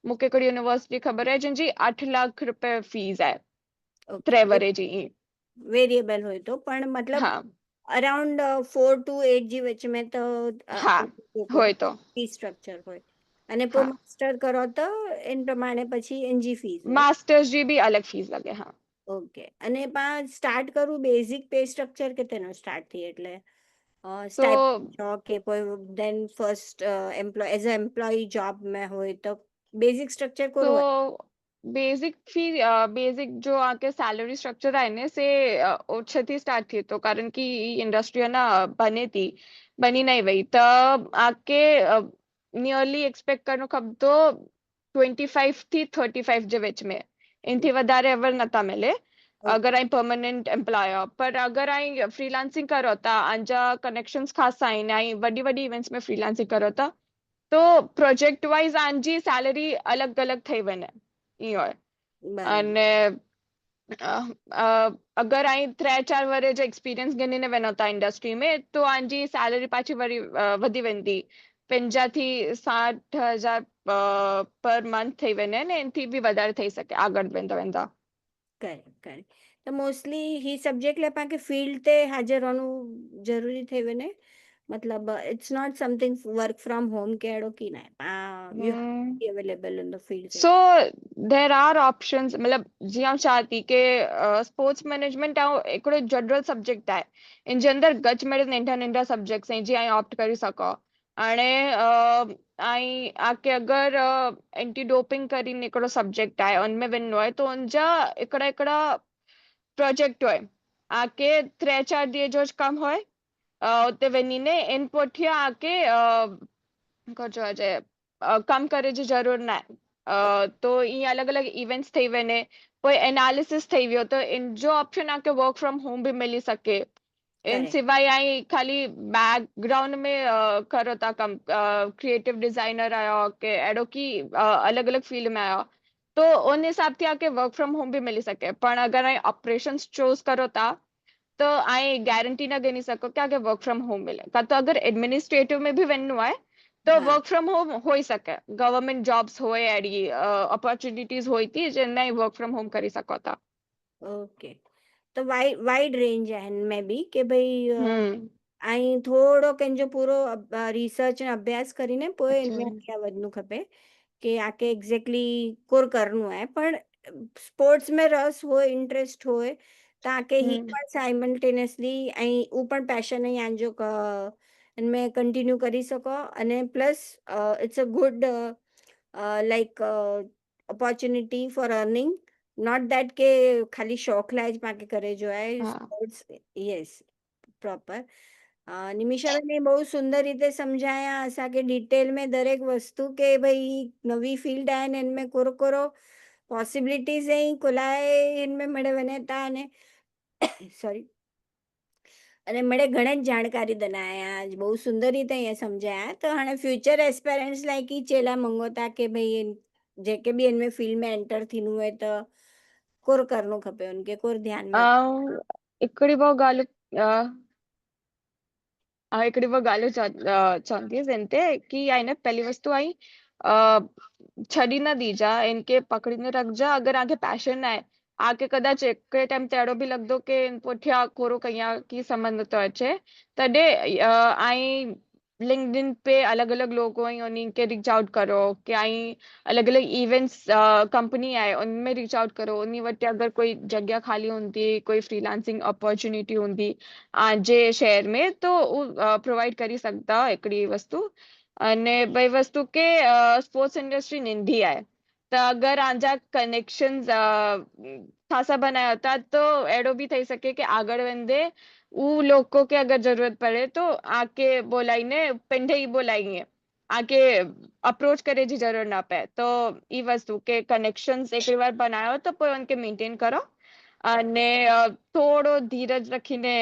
Speaker 5: मूंखे हिकिड़ी यूनिवर्सिटी ख़बर आहे जंहिंजी 8 लाख रुपए फीस आहे
Speaker 2: Okay.
Speaker 5: ट्रेवरे जी.
Speaker 2: વેરિયેબલ હોય તો પણ મતલબ
Speaker 5: હા
Speaker 2: અરાઉન્ડ 4 to 8 જી વચ્ચે મેં તો
Speaker 5: હા હોય તો
Speaker 2: ફી સ્ટ્રક્ચર હોય અને
Speaker 5: હા
Speaker 2: માસ્ટર કરો તો એન પ્રમાણે પછી એનજી ફીસ હોય.
Speaker 5: માસ્ટર્સ जी भी अलग फीस लगे. हाँ
Speaker 2: ઓકે અને સ્ટાર્ટ કરું બેઝિક પે સ્ટ્રક્ચર કે તેનો સ્ટાર્ટ થઈ એટલે
Speaker 5: तो
Speaker 2: સ્ટાઇપેન્ડ કે કોઈ then first employ as a employee job में હોય તો બેઝિક સ્ટ્રક્ચર કોરું હોય.
Speaker 5: तो बेसिक फी बेसिक जो आके सैलरी स्ट्रक्चर आहे ने से ओछेથી स्टार्ट थी तो कारण की इंडस्ट्री है ना बने थी बनी नहीं वही तब आके नियरली एक्सपेक्ट करनो खब तो 25 થી 35 જે વચ में इनથી વધારે એવર નતા मिले अगर आई परमानेंट एम्प्लॉयर. पर अगर आई फ्रीलांसिंग करो था अंजा कनेक्शंस खासा आहिनि आई वॾी वॾी इवेंट्स में फ्रीलांसिंग करो था तो प्रोजेक्ट वाइज आंजी सैलरी अलग अलग થઈ વને ઈ હોય.
Speaker 2: બરાબર
Speaker 5: અને अगर आई 3-4 वरे जो एक्सपीरियंस गणीने वेनो था इंडस्ट्री में तो आंजी सैलरी पाછી वरी वधी वेंदी 50 થી 60,000 પર મંથ થઈ વને ને એનથી બી વધારે થઈ શકે આગળ વેંदा વેંदा.
Speaker 2: કરેક્ટ કરેક્ટ તો મોસ્ટલી ही સબ્જેક્ટ લે પાકે ફિલ્ડ તે હાજર હોનું જરૂરી થઈ વને मतलब it's not something work from home के एड़ो की ना you have available in the field.
Speaker 5: So there are options मतलब जी आऊं चाहती के स्पोर्ट्स मैनेजमेंट आऊं हिकिड़ो जनरल सब्जेक्ट आहे इन जे अंदर गच में नंढा नंढा सब्जेक्ट्स आहिनि जीअं ऑप्ट करी सघो. हाणे ऐं आके अगरि एंटी डोपिंग કરીને हिकिड़ो सब्जेक्ट आहे उनमें वञिणो आहे तो उनजा हिकिड़ा हिकिड़ा प्रोजेक्ट હોય आके 3-4 ॾींहं जो જ कमु હોય उते वञीने इन पुठियां आके कम करे जी ज़रूर न आहे. तो ईअं अलॻि अलॻि इवेंट्स થઈ वञे पोइ एनालिसिस થઈ वियो तो इन जो ऑप्शन आके वर्क फ्रॉम होम भी मिली सके. इन
Speaker 2: Correct.
Speaker 5: सिवाय आई खाली बैकग्राउंड में करो था कम क्रिएटिव डिजाइनर आयो के एडो की अलग अलग फील्ड में आयो तो उन हिसाब थी आके वर्क फ्रॉम होम भी मिली सके. पण अगर आई ऑपरेशंस चूज करो था तो आई गारंटी ना गिनी सको कि आगे वर्क फ्रॉम होम मिले. का तो अगर एडमिनिस्ट्रेटिव में भी वञिणो आहे तो
Speaker 2: हाँ.
Speaker 5: वर्क फ्रॉम होम होई सके. गवर्नमेंट जॉब्स होए अहिड़ी अपॉर्चुनिटीज होई थी जिनमें वर्क फ्रॉम होम करी सको था.
Speaker 2: ओके तो वाइड रेंज आहिनि में बि કે ભાઈ
Speaker 5: हम्म
Speaker 2: ऐं थोरो कंहिंजो पूरो रिसर्च ऐं अभ्यास કરીને पोइ
Speaker 5: अच्छा.
Speaker 2: इनमें अॻियां वधणु खपे કે આકે એક્ઝેક્ટલી કોર કરવું आहे પણ સ્પોર્ટ્સ में રસ હોય ઇન્ટરેસ્ટ હોય तव्हांखे ही
Speaker 5: हम्म
Speaker 2: पण साइमल्टेनियसली ऐं हू पण पैशन ई आहिनि जो इनमें कंटिन्यू કરી શકો અને plus it's a good like opportunity for earning not that કે ખાલી શોખ લાય જ પાકે કરે જો आहे
Speaker 5: हाँ
Speaker 2: સ્પોર્ટ્સ યસ પ્રોપર નિમિષાબેને બહુ સુંદર રીતે સમજાયા असांखे डिटेल में दरेक वस्तु के भाई नवी फील्ड आहिनि इनमें कोरो कोरो पॉसिबिलिटीज़ ऐं खुलाए इनमें મળે वञे था अने सॉरी અને મળે ઘણા જ જાણકારી દનાયા બહુ સુંદર રીતે અહીંયા સમજાયા તો હાणे फ्यूचर एस्पिरेंट्स लाइ की चेला मंगोता કે ભાઈ जेके बि इनमें फील्ड में एंटर थींदो है त कोर करणो खपे उनखे कोर ध्यान में
Speaker 5: हिकिड़ी ॿ ॻाल्हि हिकिड़ी ॿ ॻाल्हियूं चवंदी हिन ते की आहे न पहली वस्तु आई छॾी न दीजा इनके पकड़ीने रखजा. अगर आगे पैशन आहे आके कदाच हिकिड़े टाइम ते अहिड़ो बि लॻंदो की पुठियां कोरो कयां की संबंध थो अचे तॾहिं ऐं लिंक्डइन पे अलॻि अलॻि लोगो आहिनि उन्हनि खे रीच आउट करो कि आई अलॻि अलॻि इवेंट्स कंपनी आहे उनमें रीच आउट करो. उन वटि अगरि कोई जॻह ख़ाली हूंदी कोई फ्रीलांसिंग अपॉर्चुनिटी हूंदी जे शहर में तो प्रोवाइड કરી સકતા हिकिड़ी वस्तु. અને ॿई वस्तु के स्पोर्ट्स इंडस्ट्री नंढी आहे त अगरि आंजा कनेक्शंस खासा बनाया था तो अहिड़ो बि થઈ सके कि આગળ वेंदे उ लोगों के अगर जरूरत पड़े तो आके बोलाइने पिंडे ही बोलाइए आके अप्रोच करे जी जरूरत ना पए. तो ई वस्तु के कनेक्शंस एक बार बनायो तो पोइ उनके मेंटेन करो અને થોડો ધીરજ રખીને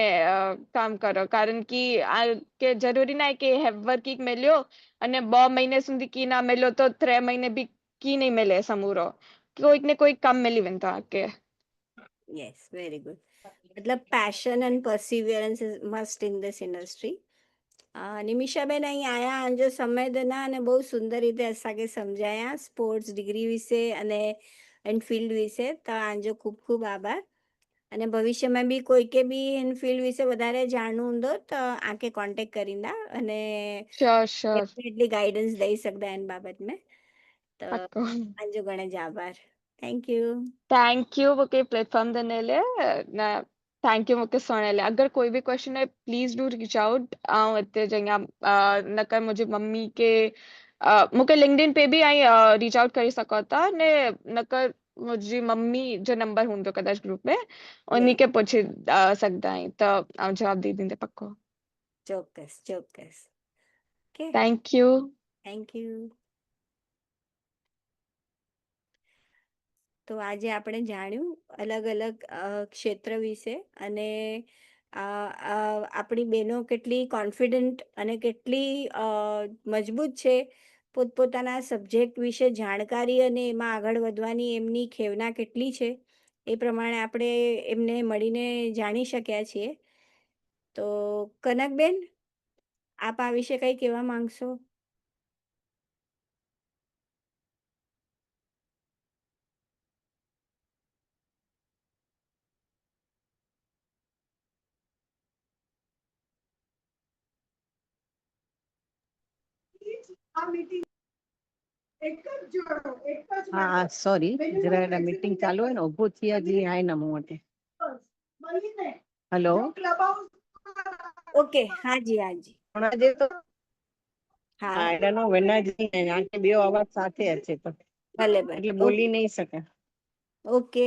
Speaker 5: કામ કરો કારણ કે જરૂરી ના કે વર્કિંग મેલ્યો અને 2 મહિને સુધી કી ના મેલ્યો તો 3 મહિને બી કી નહીં મેલે સમૂરો કોઈક ને કોઈક કામ મેલી વેંતો આકે
Speaker 2: યસ વેરી ગુડ मतलब passion and perseverance is must in this industry નિમિષાબેન અહીં આયા અને સમય દેના અને બહુ સુંદર રીતે અસાકે સમજાયા સ્પોર્ટ્સ ડિગ્રી વિશે અને એનફિલ્ડ વિશે તો આંજો ખૂબ ખૂબ આભાર અને ભવિષ્યમાં બી કોઈકે બી એનફિલ્ડ વિશે વધારે જાણવું હૂંદો તો આકે કોન્ટેક્ટ કરીંदा અને
Speaker 5: શ્યોર
Speaker 2: डेफिनेटली गाइडेंस दई सकदा इन बाबत में तो
Speaker 5: પાક્કો
Speaker 2: आंजो गणेश आभार थैंक यू
Speaker 5: थैंक यू मुके प्लेटफॉर्म देने ले ना थैंक यू मुके सुनने ले अगर कोई भी क्वेश्चन है प्लीज डू रीच आउट आऊं इतने जगह नकर मुझे मम्मी के मुके लिंक्डइन पे भी आई रीच आउट कर सको था ने नकर मुझे मम्मी जो नंबर हूं तो कदाच ग्रुप में उन्हीं के पूछ सकता है तो आऊं जवाब दे देंगे पक्को
Speaker 2: ચોક્કસ ચોક્કસ okay
Speaker 5: thank you
Speaker 2: thank you તો આજે આપણે જાણ્યું અલગ અલગ ક્ષેત્ર વિશે અને આપણી બહેનો કેટલી કોન્ફિડન્ટ અને કેટલી મજબૂત છે પોતપોતાના સબ્જેક્ટ વિશે જાણકારી અને એમાં આગળ વધવાની એમની ખેવના કેટલી છે એ પ્રમાણે આપણે એમને મળીને જાણી શક્યા છીએ તો કનકબેન આપ આ વિશે કંઈ કહેવા માંગશો
Speaker 1: હા સોરી જરા મીટિંગ ચાલુ હોય ને ઉભો થયા જી આય ના મોટે હેલો
Speaker 2: ઓકે હાજી હાજી
Speaker 1: આજે તો
Speaker 2: હા
Speaker 1: I don't know when I બે અવાજ સાથે છે તો
Speaker 2: ભલે ભલે
Speaker 1: એટલે બોલી નહીં શકે
Speaker 2: ઓકે